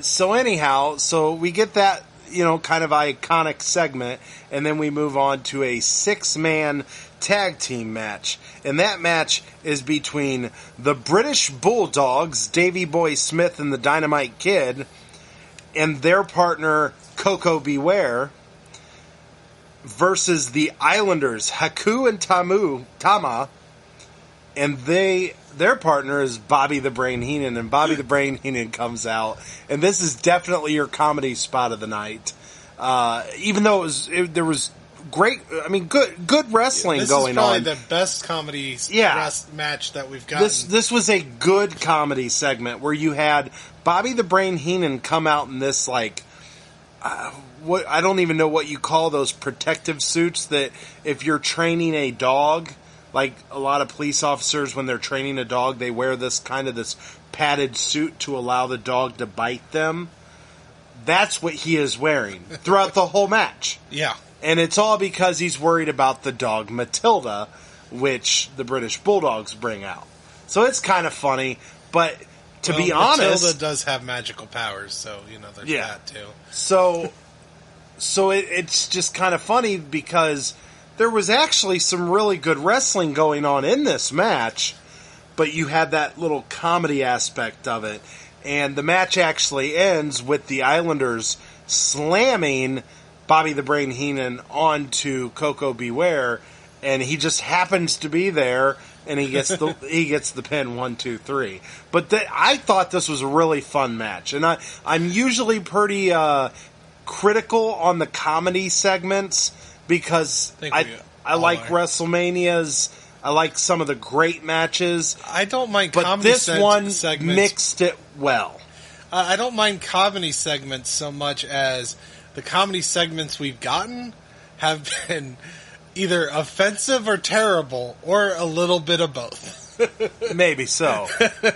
So anyhow, so we get that, kind of iconic segment, and then we move on to a 6-man tag team match. And that match is between the British Bulldogs, Davey Boy Smith and the Dynamite Kid, and their partner, Coco Beware, versus the Islanders, Haku and Tama, and their partner is Bobby the Brain Heenan, and Bobby the Brain Heenan comes out, and this is definitely your comedy spot of the night. Even though there was great, good wrestling going on. This is probably the best comedy match that we've gotten. This was a good comedy segment where you had Bobby the Brain Heenan come out in this what I don't even know what you call those protective suits that if you're training a dog. Like a lot of police officers, when they're training a dog, they wear this padded suit to allow the dog to bite them. That's what he is wearing throughout the whole match. Yeah. And it's all because he's worried about the dog Matilda, which the British Bulldogs bring out. So it's kind of funny, but to be honest... Matilda does have magical powers, so, there's that too. So it's just kind of funny because... there was actually some really good wrestling going on in this match, but you had that little comedy aspect of it. And the match actually ends with the Islanders slamming Bobby the Brain Heenan onto Coco Beware, and he just happens to be there, and he gets the pin 1, 2, 3. But I thought this was a really fun match, and I'm usually pretty critical on the comedy segments. Because I like WrestleManias, I like some of the great matches. I don't mind but comedy this one segments. mixed it well. I don't mind comedy segments so much as the comedy segments we've gotten have been either offensive or terrible, or a little bit of both. Maybe so.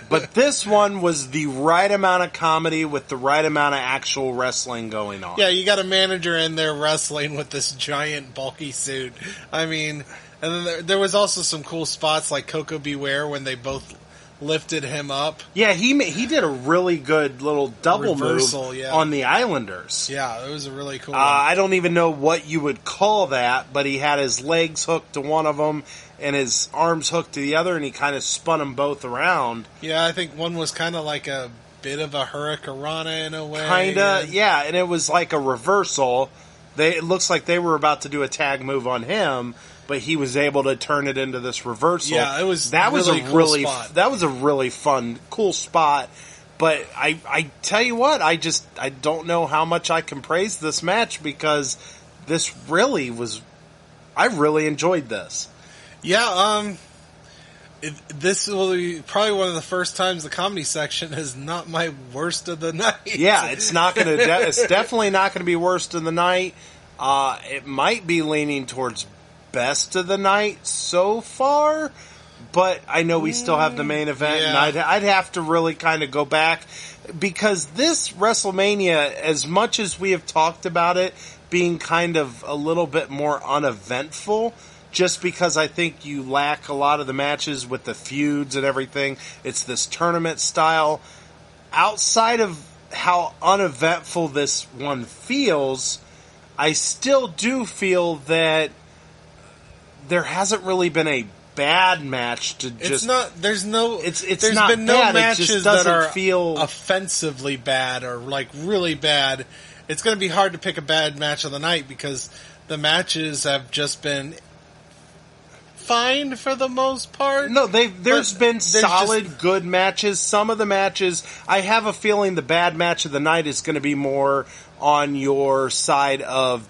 But this one was the right amount of comedy with the right amount of actual wrestling going on. Yeah, you got a manager in there wrestling with this giant bulky suit. And then there was also some cool spots like Coco Beware when they both lifted him up. Yeah, he did a really good little double reversal move on the Islanders. Yeah, it was a really cool one. I don't even know what you would call that, but he had his legs hooked to one of them and his arms hooked to the other, and he kind of spun them both around. Yeah, I think one was kind of like a bit of a hurricanrana in a way. Kinda, yeah, and it was like a reversal. It looks like they were about to do a tag move on him, but he was able to turn it into this reversal. Yeah, it was that really was a cool really spot. That was a really fun, cool spot. But I tell you what, I don't know how much I can praise this match because this really was. I really enjoyed this. Yeah, this will be probably one of the first times the comedy section is not my worst of the night. Yeah, it's not going to. It's definitely not going to be worst of the night. It might be leaning towards best of the night so far, but I know we still have the main event, and I'd have to really kind of go back because this WrestleMania, as much as we have talked about it being kind of a little bit more uneventful. Just because I think you lack a lot of the matches with the feuds and everything. It's this tournament style. Outside of how uneventful this one feels, I still do feel that there hasn't really been a bad match to just... It's not... There's no... There's not been no bad, matches that are feel offensively bad or, like, really bad. It's going to be hard to pick a bad match of the night because the matches have just been... fine for the most part. No, there's been solid, good matches. Some of the matches, I have a feeling the bad match of the night is going to be more on your side of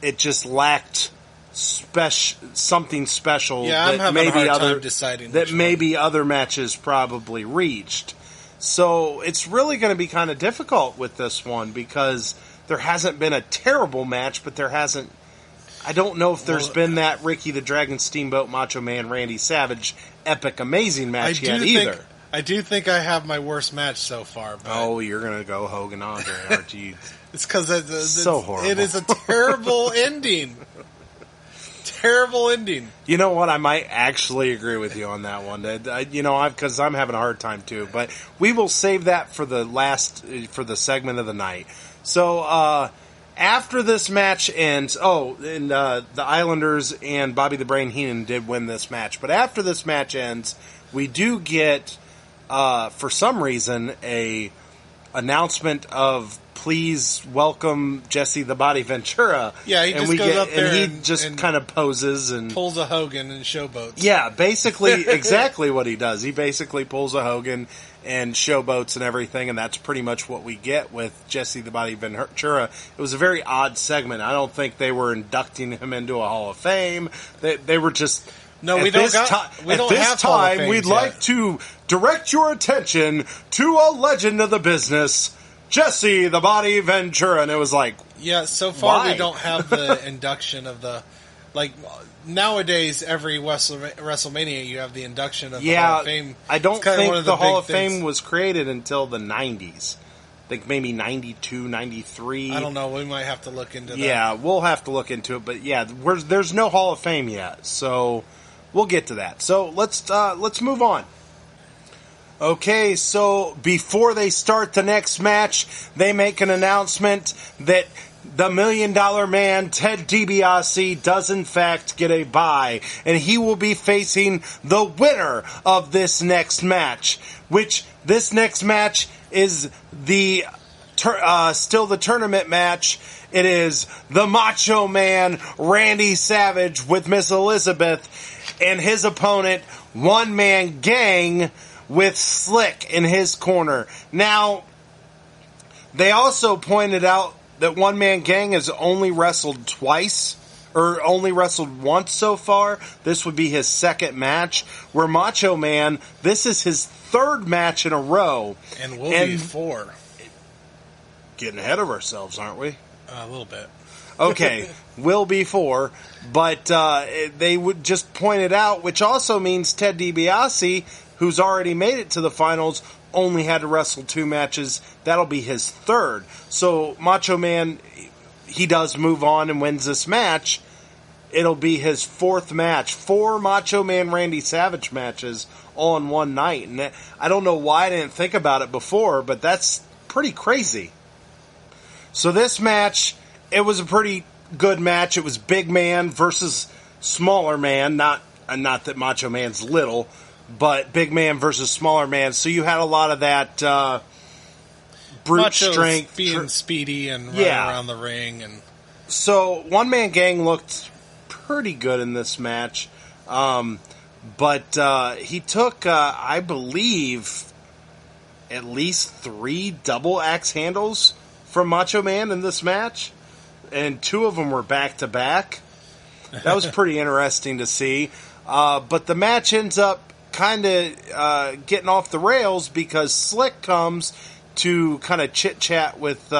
it just lacked something special. Yeah, I'm having a hard time deciding that maybe other matches probably reached. So it's really going to be kind of difficult with this one because there hasn't been a terrible match, but there hasn't. I don't know if there's been that Ricky the Dragon Steamboat Macho Man Randy Savage epic amazing match yet either. I do think I have my worst match so far. But oh, you're going to go Hogan Andre, aren't you? It's because so horrible. It is a terrible ending. Terrible ending. You know what? I might actually agree with you on that one. Because I'm having a hard time too. But we will save that for the segment of the night. So, after this match ends, the Islanders and Bobby the Brain Heenan did win this match. But after this match ends, we do get, for some reason, a announcement of please welcome Jesse the Body Ventura. Yeah, he just goes up there and he just kind of poses and pulls a Hogan and showboats. Yeah, basically exactly what he does. He basically pulls a Hogan and showboats and everything, and that's pretty much what we get with Jesse the Body Ventura. It was a very odd segment. I don't think they were inducting him into a Hall of Fame. They were just... No, we don't have Hall of Fame we'd like to direct your attention to a legend of the business, Jesse the Body Ventura. And it was like... Yeah, so far why? We don't have the induction of the... Like... Nowadays, every WrestleMania, you have the induction of the Hall of Fame. I don't think the Hall of Fame was created until the 90s. I think maybe 92, 93. I don't know. We might have to look into that. Yeah, we'll have to look into it. But yeah, there's no Hall of Fame yet. So we'll get to that. So let's move on. Okay, so before they start the next match, they make an announcement that the $1 Million Man, Ted DiBiase, does in fact get a bye, and he will be facing the winner of this next match, which this next match is still the tournament match. It is the Macho Man, Randy Savage, with Miss Elizabeth, and his opponent, One Man Gang, with Slick in his corner. Now, they also pointed out that One Man Gang has only wrestled twice, or only wrestled once so far. This would be his second match. Where Macho Man, this is his third match in a row. And will be 4. Getting ahead of ourselves, aren't we? A little bit. Okay, will be 4. But they would just point it out, which also means Ted DiBiase, who's already made it to the finals, only had to wrestle 2 matches. That'll be his third. So Macho Man, he does move on and wins this match. It'll be his 4th match. 4 Macho Man Randy Savage matches all in one night. And I don't know why I didn't think about it before, but that's pretty crazy. So this match, it was a pretty good match. It was big man versus smaller man. Not that Macho Man's little, but big man versus smaller man. So you had a lot of that brute Macho's strength, being speedy and running around the ring. And so One Man Gang looked pretty good in this match, but he took, I believe, at least 3 double axe handles from Macho Man in this match, and 2 of them were back to back. That was pretty interesting to see. But the match ends up kind of getting off the rails because Slick comes to kind of chit-chat with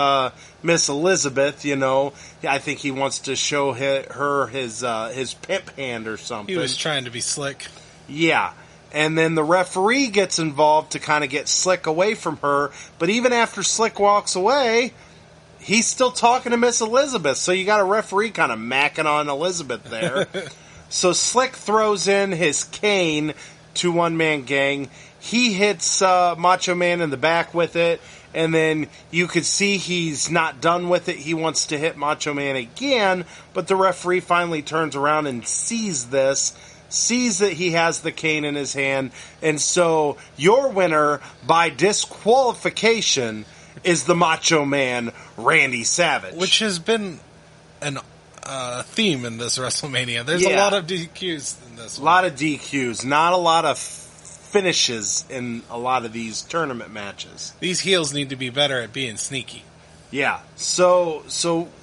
Miss Elizabeth, you know. I think he wants to show her his pimp hand or something. He was trying to be slick. Yeah. And then the referee gets involved to kind of get Slick away from her. But even after Slick walks away, he's still talking to Miss Elizabeth. So you got a referee kind of macking on Elizabeth there. So Slick throws in his cane to One Man Gang. He hits Macho Man in the back with it. And then you could see he's not done with it. He wants to hit Macho Man again. But the referee finally turns around and sees this. Sees that he has the cane in his hand. And so your winner by disqualification is the Macho Man, Randy Savage. Which has been an theme in this WrestleMania. There's a lot of DQs in this one. A lot of DQs. Not a lot of finishes in a lot of these tournament matches. These heels need to be better at being sneaky. Yeah. So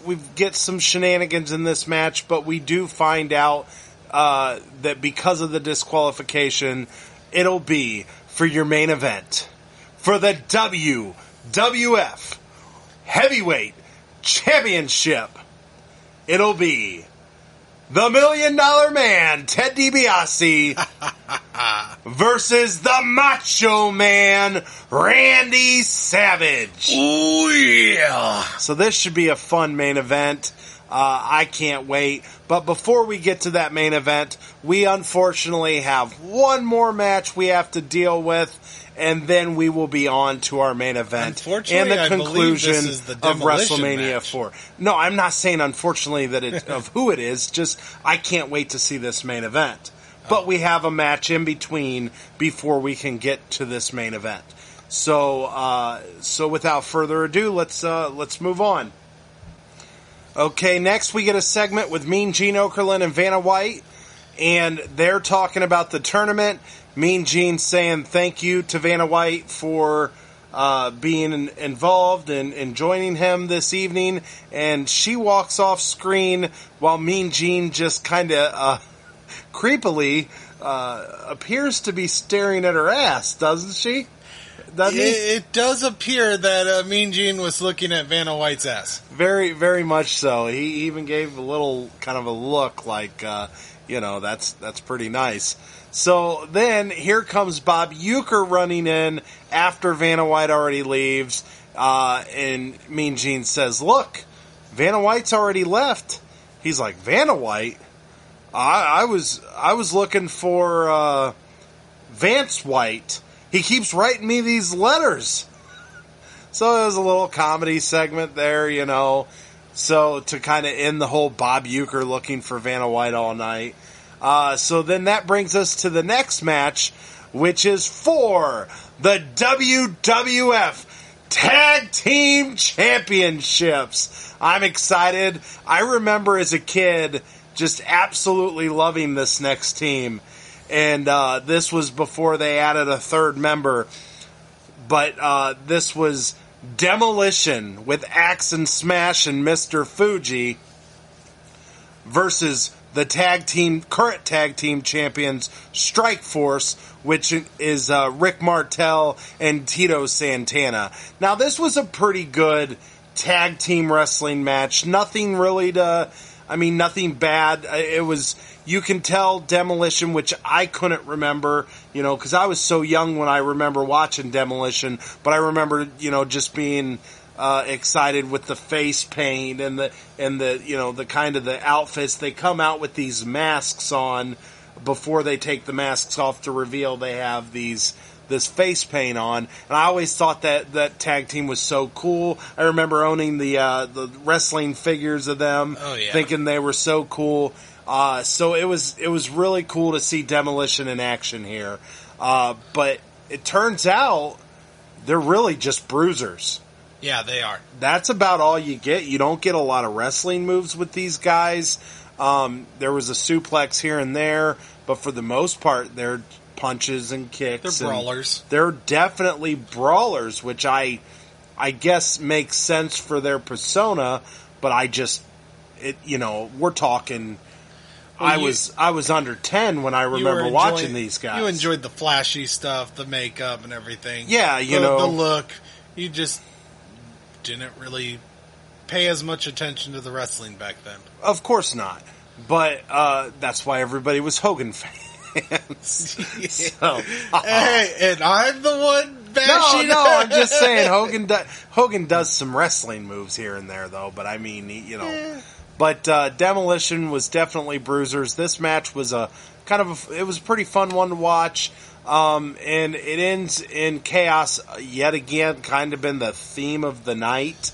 we get some shenanigans in this match, but we do find out that because of the disqualification, it'll be for your main event for the WWF Heavyweight Championship. It'll be the $1 Million Man, Ted DiBiase, versus the Macho Man, Randy Savage. Oh, yeah. So this should be a fun main event. I can't wait. But before we get to that main event, we unfortunately have one more match we have to deal with, and then we will be on to our main event and the conclusion of WrestleMania match. 4. No, I'm not saying unfortunately that of who it is, just I can't wait to see this main event. But we have a match in between before we can get to this main event. So without further ado, let's move on. Okay, next we get a segment with Mean Gene Okerlund and Vanna White, and they're talking about the tournament. Mean Gene saying thank you to Vanna White for being involved and joining him this evening, and she walks off screen while Mean Gene just kind of creepily appears to be staring at her ass, doesn't she? It does appear that Mean Gene was looking at Vanna White's ass. Very, very much so. He even gave a little kind of a look like, that's pretty nice. So then here comes Bob Uecker running in after Vanna White already leaves, and Mean Gene says, "Look, Vanna White's already left." He's like, "Vanna White? I was looking for Vance White. He keeps writing me these letters." So it was a little comedy segment there, you know. So to kind of end the whole Bob Uecker looking for Vanna White all night. So then that brings us to the next match, which is for the WWF Tag Team Championships. I'm excited. I remember as a kid just absolutely loving this next team. And this was before they added a third member. But this was Demolition with Axe and Smash and Mr. Fuji versus the current tag team champions Strike Force, which is Rick Martel and Tito Santana. Now this was a pretty good tag team wrestling match. Nothing bad. It was, you can tell Demolition, which I couldn't remember, because I was so young when I remember watching Demolition, but I remember, just being excited with the face paint and the the kind of the outfits. They come out with these masks on before they take the masks off to reveal they have this face paint on, and I always thought that tag team was so cool. I remember owning the wrestling figures of them, thinking they were so cool. So it was really cool to see Demolition in action here. But it turns out they're really just bruisers. Yeah, they are. That's about all you get. You don't get a lot of wrestling moves with these guys. There was a suplex here and there, but for the most part, they're punches and kicks. They're brawlers. They're definitely brawlers, which I guess makes sense for their persona, but we're talking I was under 10 when I remember watching these guys. You enjoyed the flashy stuff, the makeup and everything. Yeah, the look. You just didn't really pay as much attention to the wrestling back then. Of course not. But that's why everybody was Hogan fans. So, hey, and I'm the one bashing. No, I'm just saying Hogan does some wrestling moves here and there, though. But I mean, But Demolition was definitely bruisers. This match was it was a pretty fun one to watch. And it ends in chaos yet again, kind of been the theme of the night.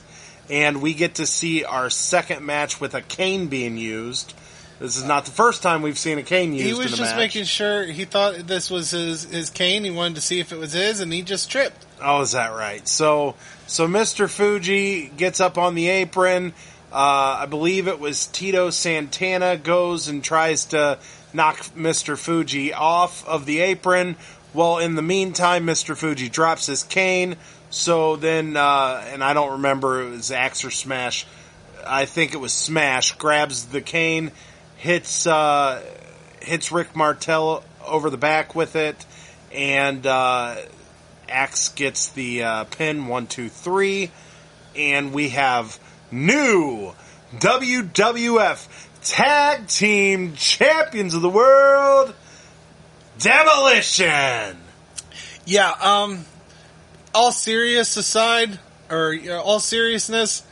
And we get to see our second match with a cane being used. This is not the first time we've seen a cane used in a match. He was just making sure, he thought this was his cane. He wanted to see if it was his, and he just tripped. Oh, is that right? So Mr. Fuji gets up on the apron. I believe it was Tito Santana goes and tries to knock Mr. Fuji off of the apron. Well, in the meantime, Mr. Fuji drops his cane. So then, and I don't remember, it was Axe or Smash. I think it was Smash. Grabs the cane, hits Rick Martel over the back with it, and Axe gets the pin, 1, 2, 3, and we have new WWF Tag Team Champions of the World, Demolition. Yeah, all serious aside, or all seriousness,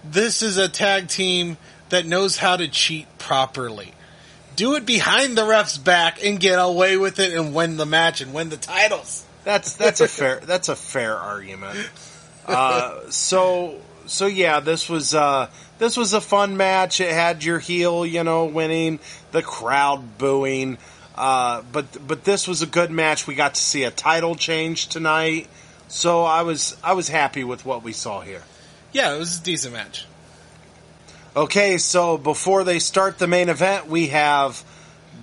this is a tag team that knows how to cheat properly. Do it behind the ref's back and get away with it and win the match and win the titles. That's a fair argument. So yeah, this was a fun match. It had your heel, winning, the crowd booing. But this was a good match. We got to see a title change tonight, so I was happy with what we saw here. Yeah, it was a decent match. Okay, so before they start the main event, we have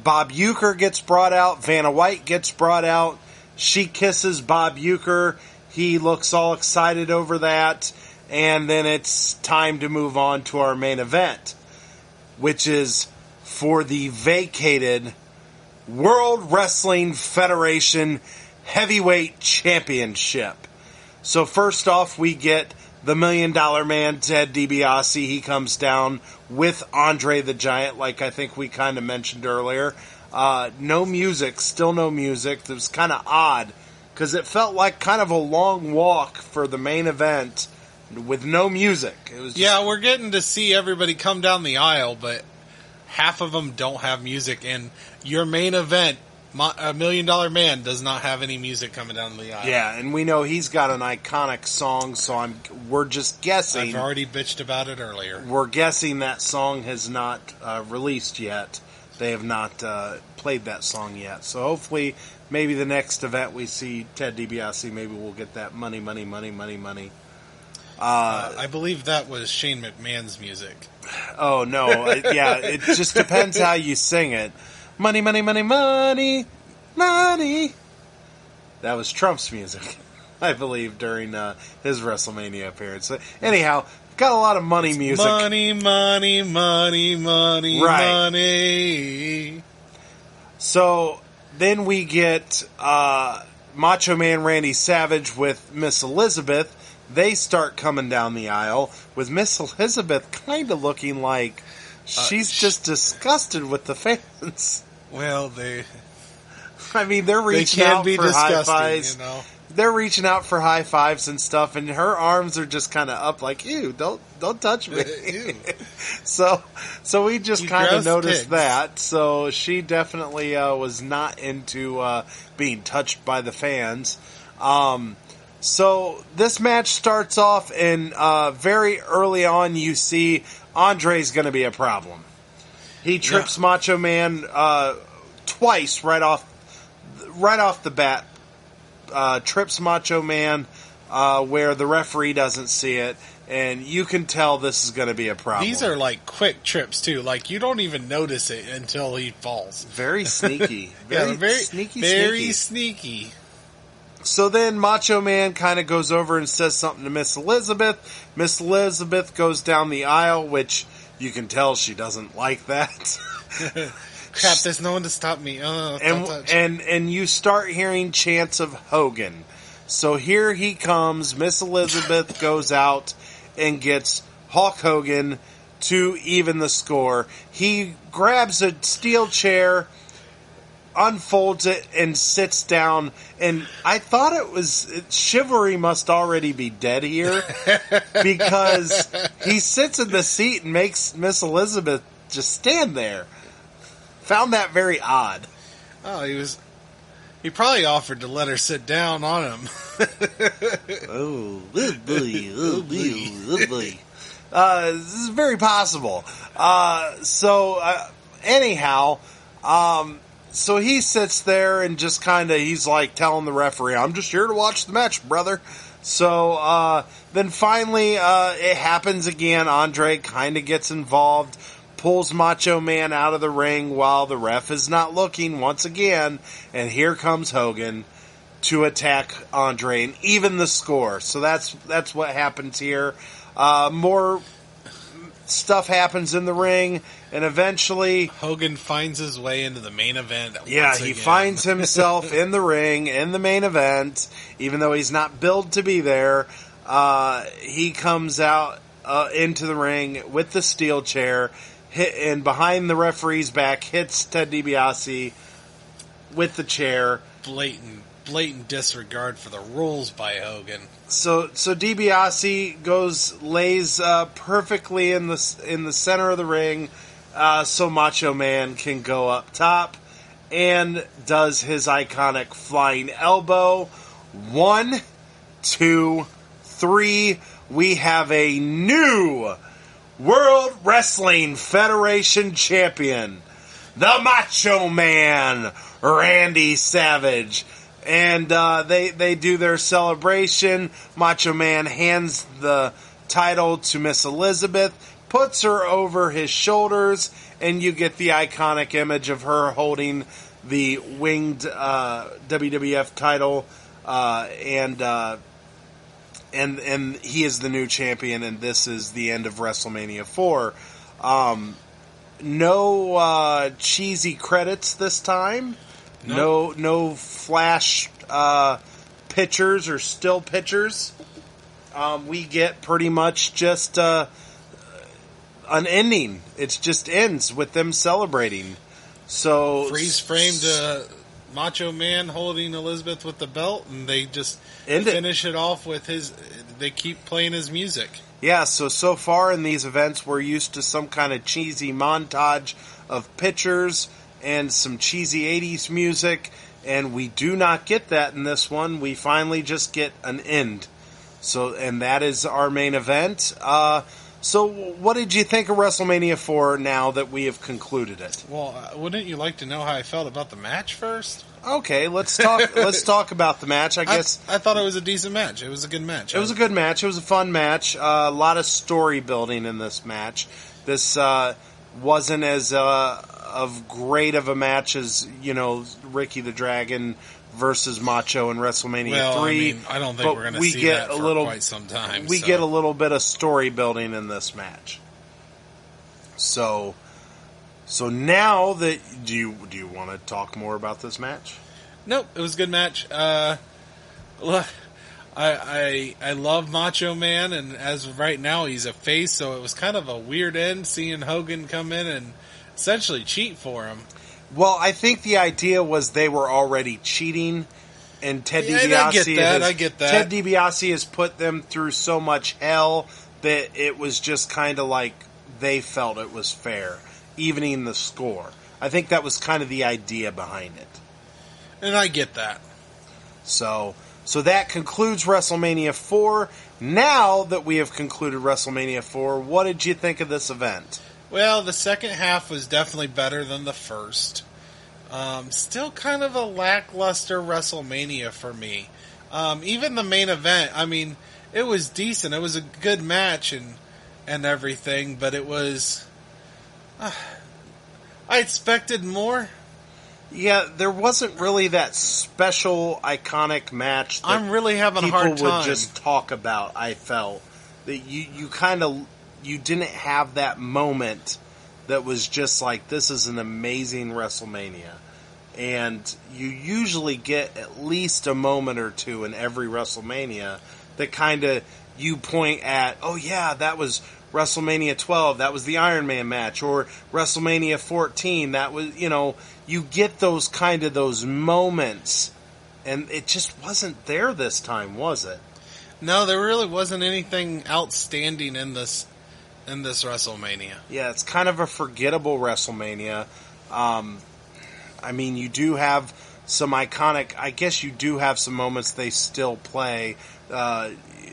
Bob Uecker gets brought out, Vanna White gets brought out. She kisses Bob Uecker. He looks all excited over that, and then it's time to move on to our main event, which is for the vacated World Wrestling Federation Heavyweight Championship. So first off, we get the $1 Million Man, Ted DiBiase. He comes down with Andre the Giant, like I think we kind of mentioned earlier. No music, still no music. It was kind of odd, because it felt like kind of a long walk for the main event with no music. It was just, we're getting to see everybody come down the aisle, but half of them don't have music, and your main event, $1 Million Man, does not have any music coming down the aisle. Yeah, and we know he's got an iconic song, so we're just guessing. I've already bitched about it earlier. We're guessing that song has not released yet. They have not played that song yet. So hopefully, maybe the next event we see Ted DiBiase, maybe we'll get that money, money, money, money, money. I believe that was Shane McMahon's music. Oh, no. It just depends how you sing it. Money, money, money, money, money. That was Trump's music, I believe, during his WrestleMania appearance. So, anyhow, got a lot of money music. Money, money, money, money, money. So then we get Macho Man Randy Savage with Miss Elizabeth. They start coming down the aisle with Miss Elizabeth kind of looking like she's just disgusted with the fans. Well, they're reaching out for high fives. They're reaching out for high fives and stuff, and her arms are just kind of up, like, "Ew, don't touch me." so we just kind of noticed that. So she definitely was not into being touched by the fans. So this match starts off, and very early on, you see Andre's going to be a problem. He trips Macho Man twice right off the bat. Trips Macho Man where the referee doesn't see it, and you can tell this is going to be a problem. These are like quick trips too. Like you don't even notice it until he falls. Very sneaky. Very sneaky. sneaky. So then Macho Man kind of goes over and says something to Miss Elizabeth. Miss Elizabeth goes down the aisle, which You can tell she doesn't like that. Crap, there's no one to stop me. Oh, don't touch. And you start hearing chants of Hogan. So here he comes. Miss Elizabeth goes out and gets Hulk Hogan to even the score. He grabs a steel chair, unfolds it, and sits down. And I thought chivalry must already be dead here, because he sits in the seat and makes Miss Elizabeth just stand there. Found that very odd. Oh, he probably offered to let her sit down on him. Oh boy. This is very possible. Anyhow, so he sits there and just he's like telling the referee, I'm just here to watch the match, brother. So, then finally, it happens again. Andre kind of gets involved, pulls Macho Man out of the ring while the ref is not looking once again, and here comes Hogan to attack Andre and even the score. So that's what happens here. More stuff happens in the ring, and eventually Hogan finds his way into the main event. Yeah, he finds himself in the ring in the main event, even though he's not billed to be there. He comes out into the ring with the steel chair, and behind the referee's back hits Ted DiBiase with the chair. Blatant disregard for the rules by Hogan. So DiBiase lays perfectly in the center of the ring, so Macho Man can go up top, and does his iconic flying elbow. 1, 2, 3. We have a new World Wrestling Federation champion, the Macho Man, Randy Savage. And they do their celebration. Macho Man hands the title to Miss Elizabeth, puts her over his shoulders, and you get the iconic image of her holding the winged WWF title, and he is the new champion, and this is the end of WrestleMania 4. No cheesy credits this time. Nope. No flash pictures or still pictures. We get pretty much just an ending. It just ends with them celebrating. So freeze framed Macho Man holding Elizabeth with the belt, and they just finish it off with they keep playing his music. Yeah, so far in these events, we're used to some kind of cheesy montage of pictures and some cheesy 80s music, and we do not get that in this one. We finally just get an end. And that is our main event. So what did you think of WrestleMania 4 now that we have concluded it? Well, wouldn't you like to know how I felt about the match first? Okay, let's talk. Let's talk about the match. I guess I thought it was a decent match. It was a good match. It was a good match. It was a fun match. A lot of story building in this match. This wasn't as of great of a match as Ricky the Dragon versus Macho in WrestleMania 3. I don't think we're going to see that for quite some time. We get a little bit of story building in this match. So now that do you want to talk more about this match? Nope, it was a good match. Look, I love Macho Man, and as of right now, he's a face. So it was kind of a weird end seeing Hogan come in and essentially cheat for him. Well, I think the idea was they were already cheating, and Ted DiBiase. I get that. Ted DiBiase has put them through so much hell that it was just kind of like they felt it was fair, evening the score. I think that was kind of the idea behind it. And I get that. So that concludes WrestleMania 4. Now that we have concluded WrestleMania 4, what did you think of this event? Well, the second half was definitely better than the first. Still kind of a lackluster WrestleMania for me. Even the main event, I mean, it was decent. It was a good match and everything, but it was... I expected more. Yeah, there wasn't really that special, iconic match that I'm really having a hard time. people would just talk about, I felt. That you kind of you didn't have that moment that was just like, this is an amazing WrestleMania. And you usually get at least a moment or two in every WrestleMania that kind of you point at, oh yeah, that was WrestleMania 12, that was the Iron Man match, or WrestleMania 14, that was, you get those kind of those moments, and it just wasn't there this time, was it? No, there really wasn't anything outstanding in this WrestleMania. Yeah, it's kind of a forgettable WrestleMania. You do have some iconic, I guess you do have some moments they still play.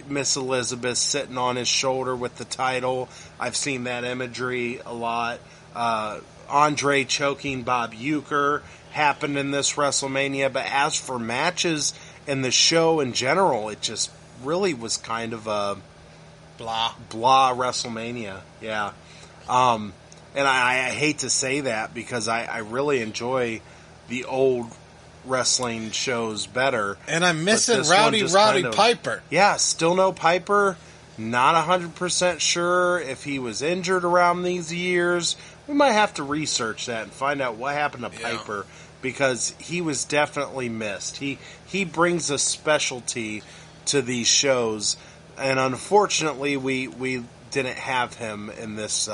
Miss Elizabeth sitting on his shoulder with the title. I've seen that imagery a lot. Andre choking Bob Uecker happened in this WrestleMania. But as for matches and the show in general, it just really was kind of a blah WrestleMania. Yeah. And I hate to say that because I really enjoy the old wrestling shows better. And I'm missing Roddy Piper. Yeah, still no Piper. Not 100% sure if he was injured around these years. We might have to research that and find out what happened to Piper because he was definitely missed. He brings a specialty to these shows, and unfortunately we didn't have him in this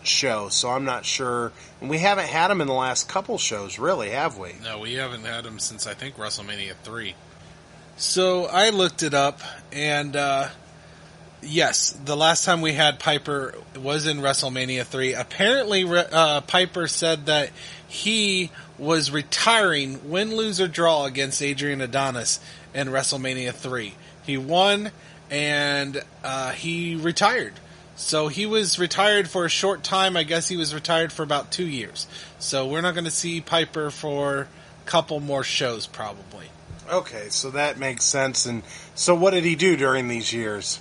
show, so I'm not sure. And we haven't had him in the last couple shows, really, have we? No, we haven't had him since, I think, WrestleMania 3. So I looked it up, and yes, the last time we had Piper was in WrestleMania 3. Apparently, Piper said that he was retiring win, lose, or draw against Adrian Adonis in WrestleMania 3. He won, and he retired. So he was retired for a short time. I guess he was retired for about 2 years. So we're not going to see Piper for a couple more shows, probably. Okay, so that makes sense. And so what did he do during these years?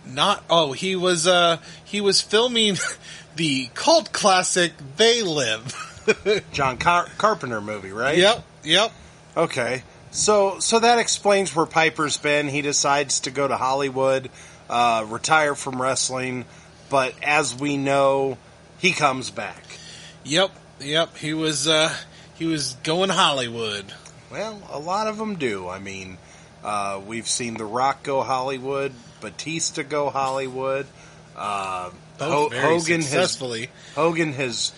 He was filming the cult classic They Live. John Carpenter movie, right? Yep. Okay. So that explains where Piper's been. He decides to go to Hollywood, retire from wrestling, but as we know, he comes back. Yep. He was going Hollywood. Well, a lot of them do. We've seen The Rock go Hollywood, Batista go Hollywood. Hogan successfully. Hogan has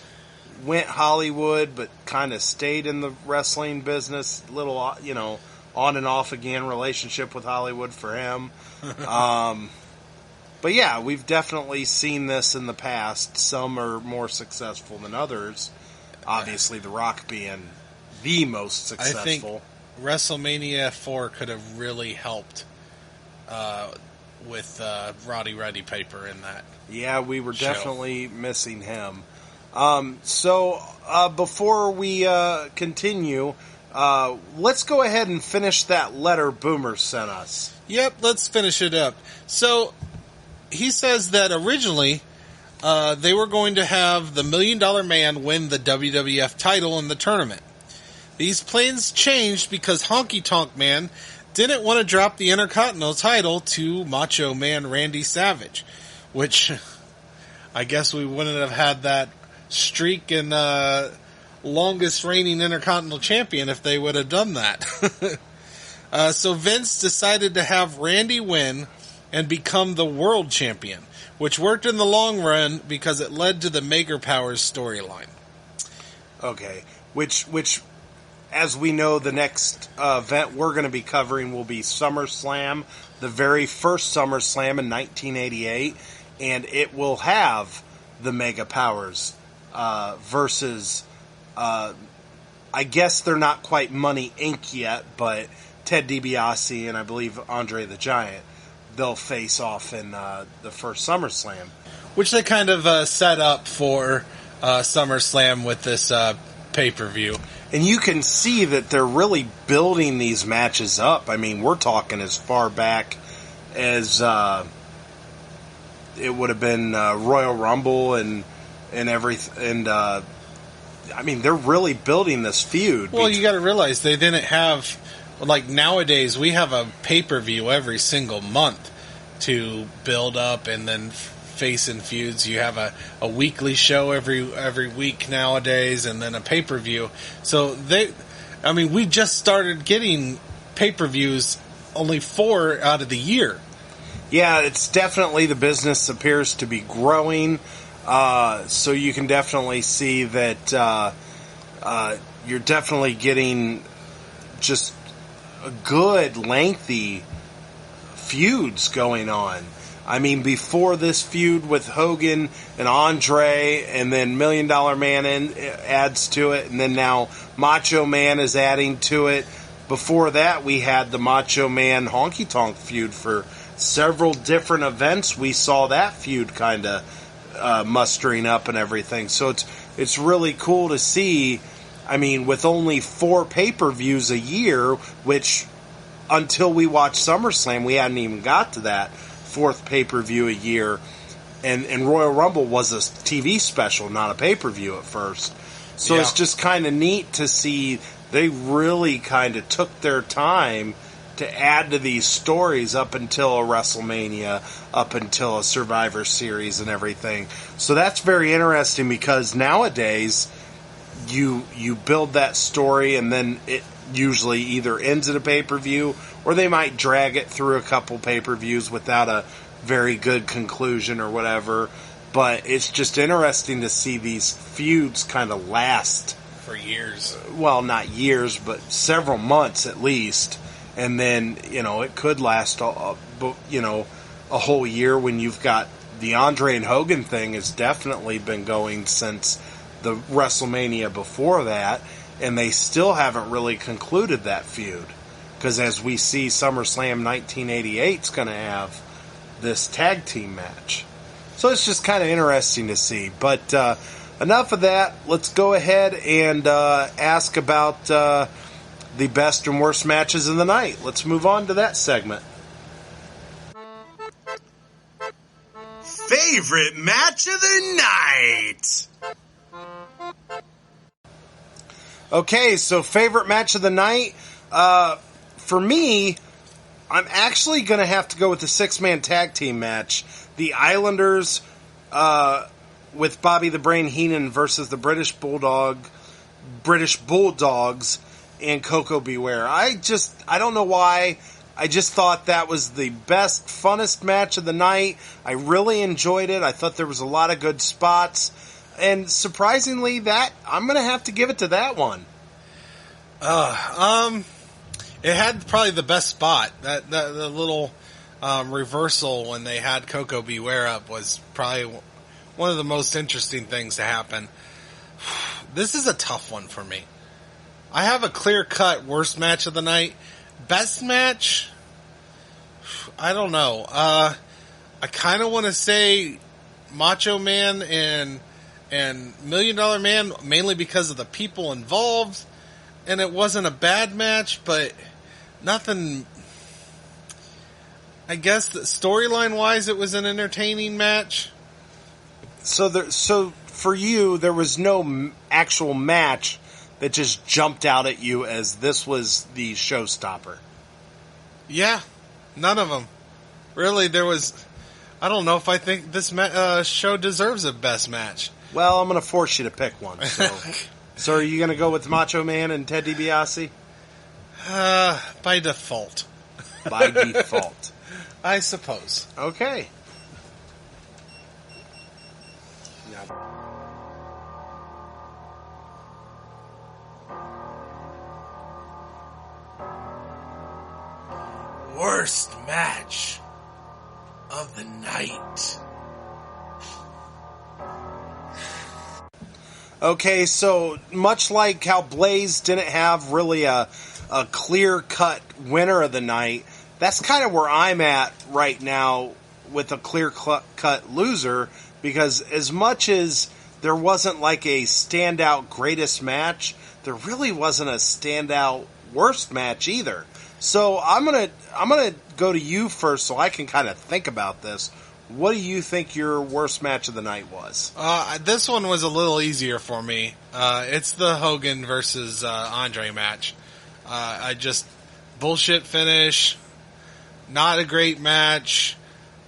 went Hollywood, but kind of stayed in the wrestling business. Little, on and off again relationship with Hollywood for him. But yeah, we've definitely seen this in the past. Some are more successful than others. Obviously, The Rock being the most successful. I think WrestleMania 4 could have really helped with Roddy Piper in that. Yeah, we were definitely missing him. So before we continue, let's go ahead and finish that letter Boomer sent us. Yep, let's finish it up. So he says that originally they were going to have the $1 Million Man win the WWF title in the tournament. These plans changed because Honky Tonk Man didn't want to drop the Intercontinental title to Macho Man Randy Savage, which I guess we wouldn't have had that streak in longest reigning Intercontinental Champion if they would have done that. So Vince decided to have Randy win and become the World Champion, which worked in the long run because it led to the Mega Powers storyline. Okay, which as we know, the next event we're going to be covering will be SummerSlam, the very first SummerSlam in 1988, and it will have the Mega Powers versus, I guess they're not quite Money Inc. yet, but Ted DiBiase and I believe Andre the Giant, they'll face off in the first SummerSlam. Which they kind of set up for SummerSlam with this pay-per-view. And you can see that they're really building these matches up. We're talking as far back as it would have been Royal Rumble and everything. And they're really building this feud. Well, you got to realize they didn't have, like nowadays, we have a pay-per-view every single month. to build up and then face in feuds. You have a weekly show every week nowadays, and then a pay-per-view. So we just started getting pay-per-views only 4 out of the year. Yeah, it's definitely, the business appears to be growing. So you can definitely see that you're definitely getting just a good, lengthy feuds going on. I mean, before this feud with Hogan and Andre, and then $1 Million Man adds to it, and then now Macho Man is adding to it. Before that, we had the Macho Man Honky Tonk feud for several different events. We saw that feud kind of mustering up and everything. So it's really cool to see. I mean, with only 4 pay-per-views a year, which until we watched SummerSlam, we hadn't even got to that 4th pay-per-view a year. And Royal Rumble was a TV special, not a pay-per-view at first. So It's just kind of neat to see they really kind of took their time to add to these stories up until a WrestleMania, up until a Survivor Series and everything. So that's very interesting, because nowadays you build that story and then it usually either ends at a pay-per-view, or they might drag it through a couple pay-per-views without a very good conclusion or whatever. But it's just interesting to see these feuds kind of last for years. Well, not years, but several months at least. And then, it could last, a whole year, when you've got the Andre and Hogan thing has definitely been going since the WrestleMania before that, and they still haven't really concluded that feud. Because as we see, SummerSlam 1988 is going to have this tag team match. So it's just kind of interesting to see. But enough of that. Let's go ahead and ask about the best and worst matches of the night. Let's move on to that segment. Favorite match of the night. Okay, so favorite match of the night. For me, I'm actually going to have to go with the 6-man tag team match. The Islanders with Bobby the Brain Heenan versus the British Bulldogs and Coco Beware. I don't know why. I just thought that was the best, funnest match of the night. I really enjoyed it. I thought there was a lot of good spots. And surprisingly, I'm going to have to give it to that one. It had probably the best spot. The little reversal when they had Coco Beware up was probably one of the most interesting things to happen. This is a tough one for me. I have a clear-cut worst match of the night. Best match? I don't know. I kind of want to say Macho Man and $1 Million Man, mainly because of the people involved. And it wasn't a bad match, but nothing... I guess storyline-wise, it was an entertaining match. So for you, there was no actual match that just jumped out at you as this was the showstopper. Yeah, none of them. Really, there was... I don't know if I think this show deserves a best match. Well, I'm going to force you to pick one. So are you going to go with Macho Man and Ted DiBiase? By default. By default. I suppose. Okay. Worst match of the night. Okay, so much like how Blaze didn't have really a clear-cut winner of the night, that's kind of where I'm at right now with a clear-cut loser, because as much as there wasn't like a standout greatest match, there really wasn't a standout worst match either. So I'm gonna go to you first so I can kind of think about this. What do you think your worst match of the night was? This one was a little easier for me. It's the Hogan versus Andre match. I just bullshit finish. Not a great match.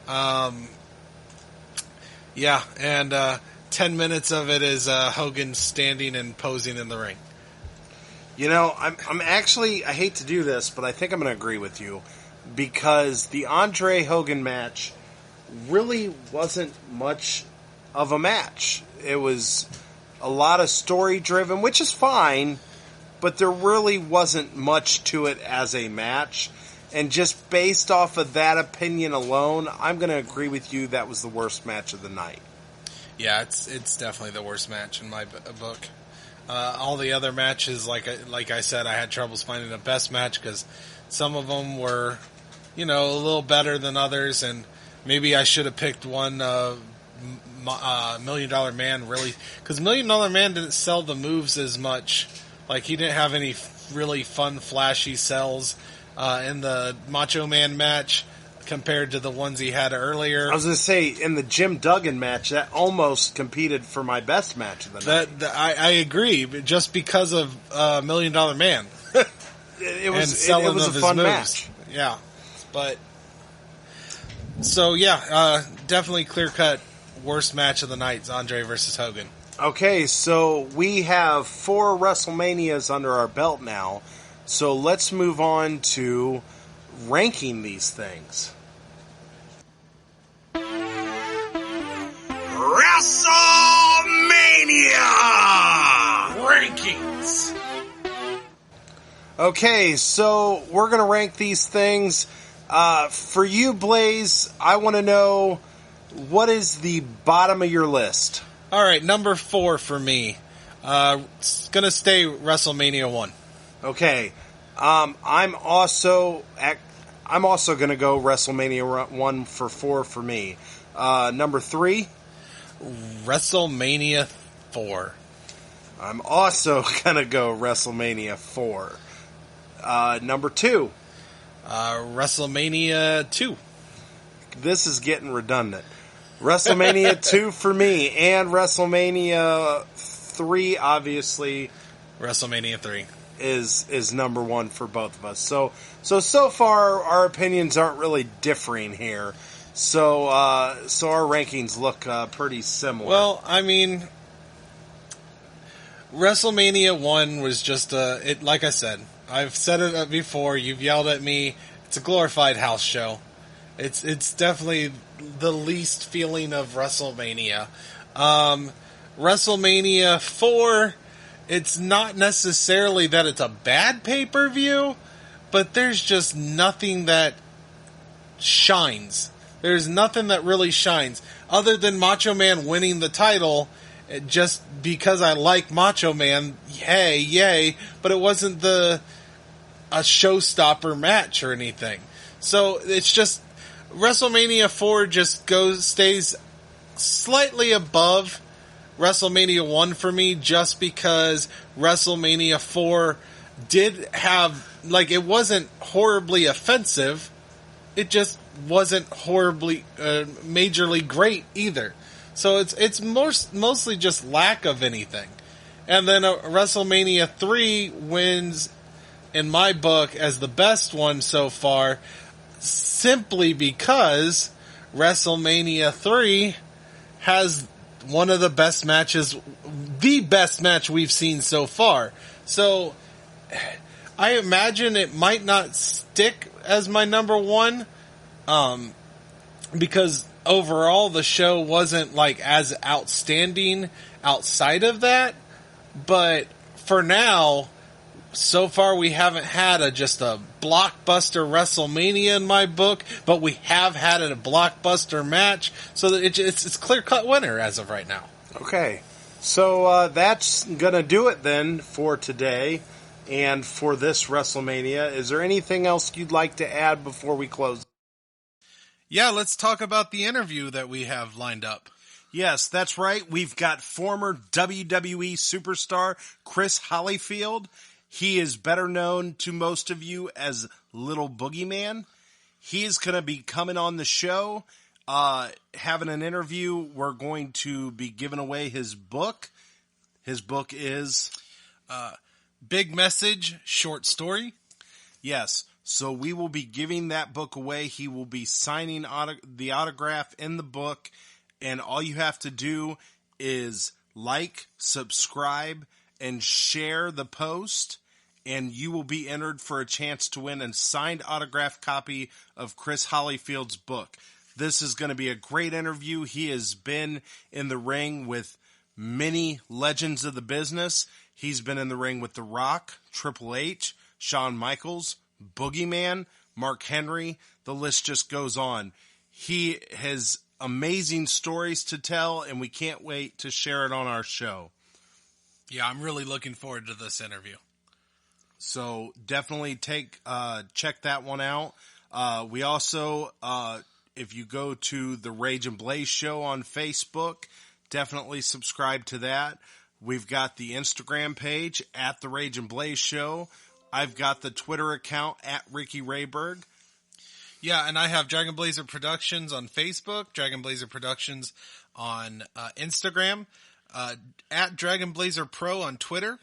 Yeah, and 10 minutes of it is Hogan standing and posing in the ring. You know, I'm actually, I hate to do this, but I think I'm going to agree with you, because the Andre Hogan match really wasn't much of a match. It was a lot of story driven, which is fine, but there really wasn't much to it as a match. And just based off of that opinion alone, I'm going to agree with you that was the worst match of the night. Yeah, it's definitely the worst match in my book. All the other matches, like I said, I had troubles finding the best match because some of them were, a little better than others, and maybe I should have picked one $1 Million Man, really, because $1 Million Man didn't sell the moves as much. Like, he didn't have any really fun, flashy sells in the Macho Man match compared to the ones he had earlier. I was going to say, in the Jim Duggan match, that almost competed for my best match of the night. I agree, but just because of $1 Million Man. it was a fun match. Yeah, but so definitely clear cut worst match of the night is Andre versus Hogan. Okay, so we have 4 WrestleManias under our belt now. So let's move on to ranking these things. WrestleMania rankings. Okay, so we're going to rank these things. For you, Blaze, I want to know, what is the bottom of your list? All right, number 4 for me. It's going to stay WrestleMania 1. Okay. I'm also going to go WrestleMania 1 for 4 for me. Number 3, WrestleMania 4. I'm also going to go WrestleMania 4. Number 2, WrestleMania 2. This is getting redundant. WrestleMania 2 for me, and WrestleMania 3, obviously. WrestleMania 3. Is number 1 for both of us. So far our opinions aren't really differing here. So our rankings look pretty similar. Well, I mean, WrestleMania 1 was just like I said, I've said it before, you've yelled at me, it's a glorified house show. It's definitely the least feeling of WrestleMania. WrestleMania 4, it's not necessarily that it's a bad pay-per-view, but there's just nothing that shines. There's nothing that really shines. Other than Macho Man winning the title, just because I like Macho Man, hey, yay, but it wasn't a showstopper match or anything. So it's just, WrestleMania 4 just stays slightly above WrestleMania 1 for me, just because WrestleMania 4 did have, it wasn't horribly offensive, it just wasn't horribly, majorly great either. So it's mostly just lack of anything. And then WrestleMania 3 wins, in my book, as the best one so far, simply because WrestleMania 3 has one of the best matches, the best match we've seen so far. So I imagine it might not stick as my number 1, because overall the show wasn't as outstanding outside of that. But for now, so far we haven't had just a blockbuster WrestleMania in my book, but we have had a blockbuster match, so that it's clear-cut winner as of right now. Okay, so that's gonna do it then for today and for this WrestleMania. Is there anything else you'd like to add before we close? Yeah, let's talk about the interview that we have lined up. Yes, that's right. We've got former WWE superstar Chris Hollyfield. He is better known to most of you as Little Boogeyman. He is going to be coming on the show, having an interview. We're going to be giving away his book. His book is Big Message Short Story. Yes. So we will be giving that book away. He will be signing the autograph in the book. And all you have to do is like, subscribe, and share the post. And you will be entered for a chance to win a signed autographed copy of Chris Hollyfield's book. This is going to be a great interview. He has been in the ring with many legends of the business. He's been in the ring with The Rock, Triple H, Shawn Michaels, Boogeyman, Mark Henry. The list just goes on. He has amazing stories to tell, and we can't wait to share it on our show. Yeah, I'm really looking forward to this interview. So definitely check that one out. We also, if you go to the Rage and Blaze show on Facebook, definitely subscribe to that. We've got the Instagram page at the Rage and Blaze show. I've got the Twitter account at Ricky Rayberg. Yeah, and I have Dragon Blazer Productions on Facebook, Dragon Blazer Productions on Instagram, at Dragon Blazer Pro on Twitter.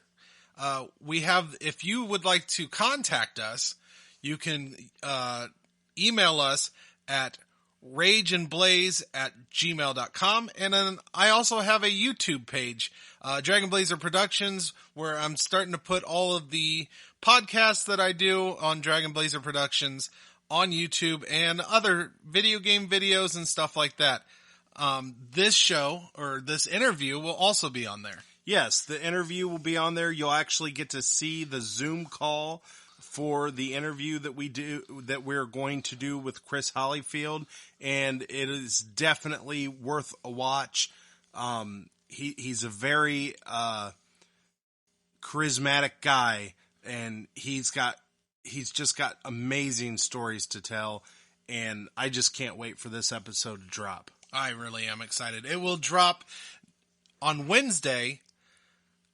If you would like to contact us, you can email us at rageandblaze@gmail.com. And then I also have a YouTube page, Dragon Blazer Productions, where I'm starting to put all of the podcasts that I do on Dragon Blazer Productions on YouTube and other video game videos and stuff like that. This show, or this interview, will also be on there. Yes, the interview will be on there. You'll actually get to see the Zoom call for the interview that we're going to do with Chris Hollyfield, and it is definitely worth a watch. He's a very charismatic guy, and he's just got amazing stories to tell, and I just can't wait for this episode to drop. I really am excited. It will drop on Wednesday,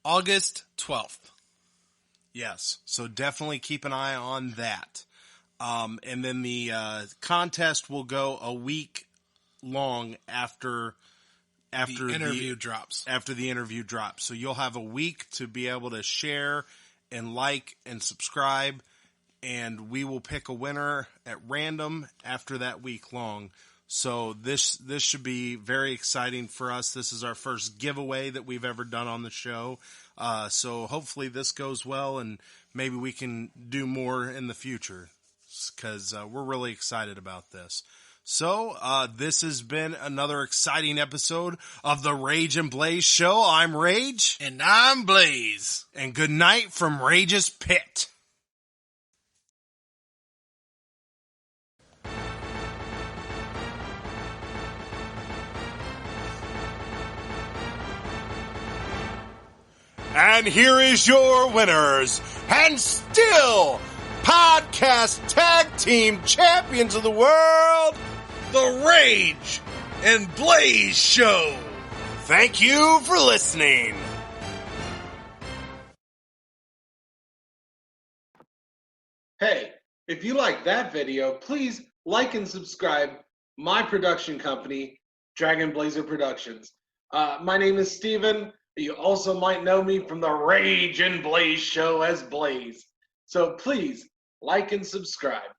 August 12th. Yes, so definitely keep an eye on that. And then the contest will go a week long after the interview drops. After the interview drops. So you'll have a week to be able to share and like and subscribe, and we will pick a winner at random after that week long. So this should be very exciting for us. This is our first giveaway that we've ever done on the show. So hopefully this goes well, and maybe we can do more in the future, because we're really excited about this. So this has been another exciting episode of the Rage and Blaze show. I'm Rage. And I'm Blaze. And good night from Rage's Pit. And here is your winners, and still podcast tag team champions of the world, The Rage and Blaze Show. Thank you for listening. Hey, if you like that video, please like and subscribe my production company, Dragon Blazer Productions. My name is Steven. You also might know me from the Rage and Blaze show as Blaze. So please like and subscribe.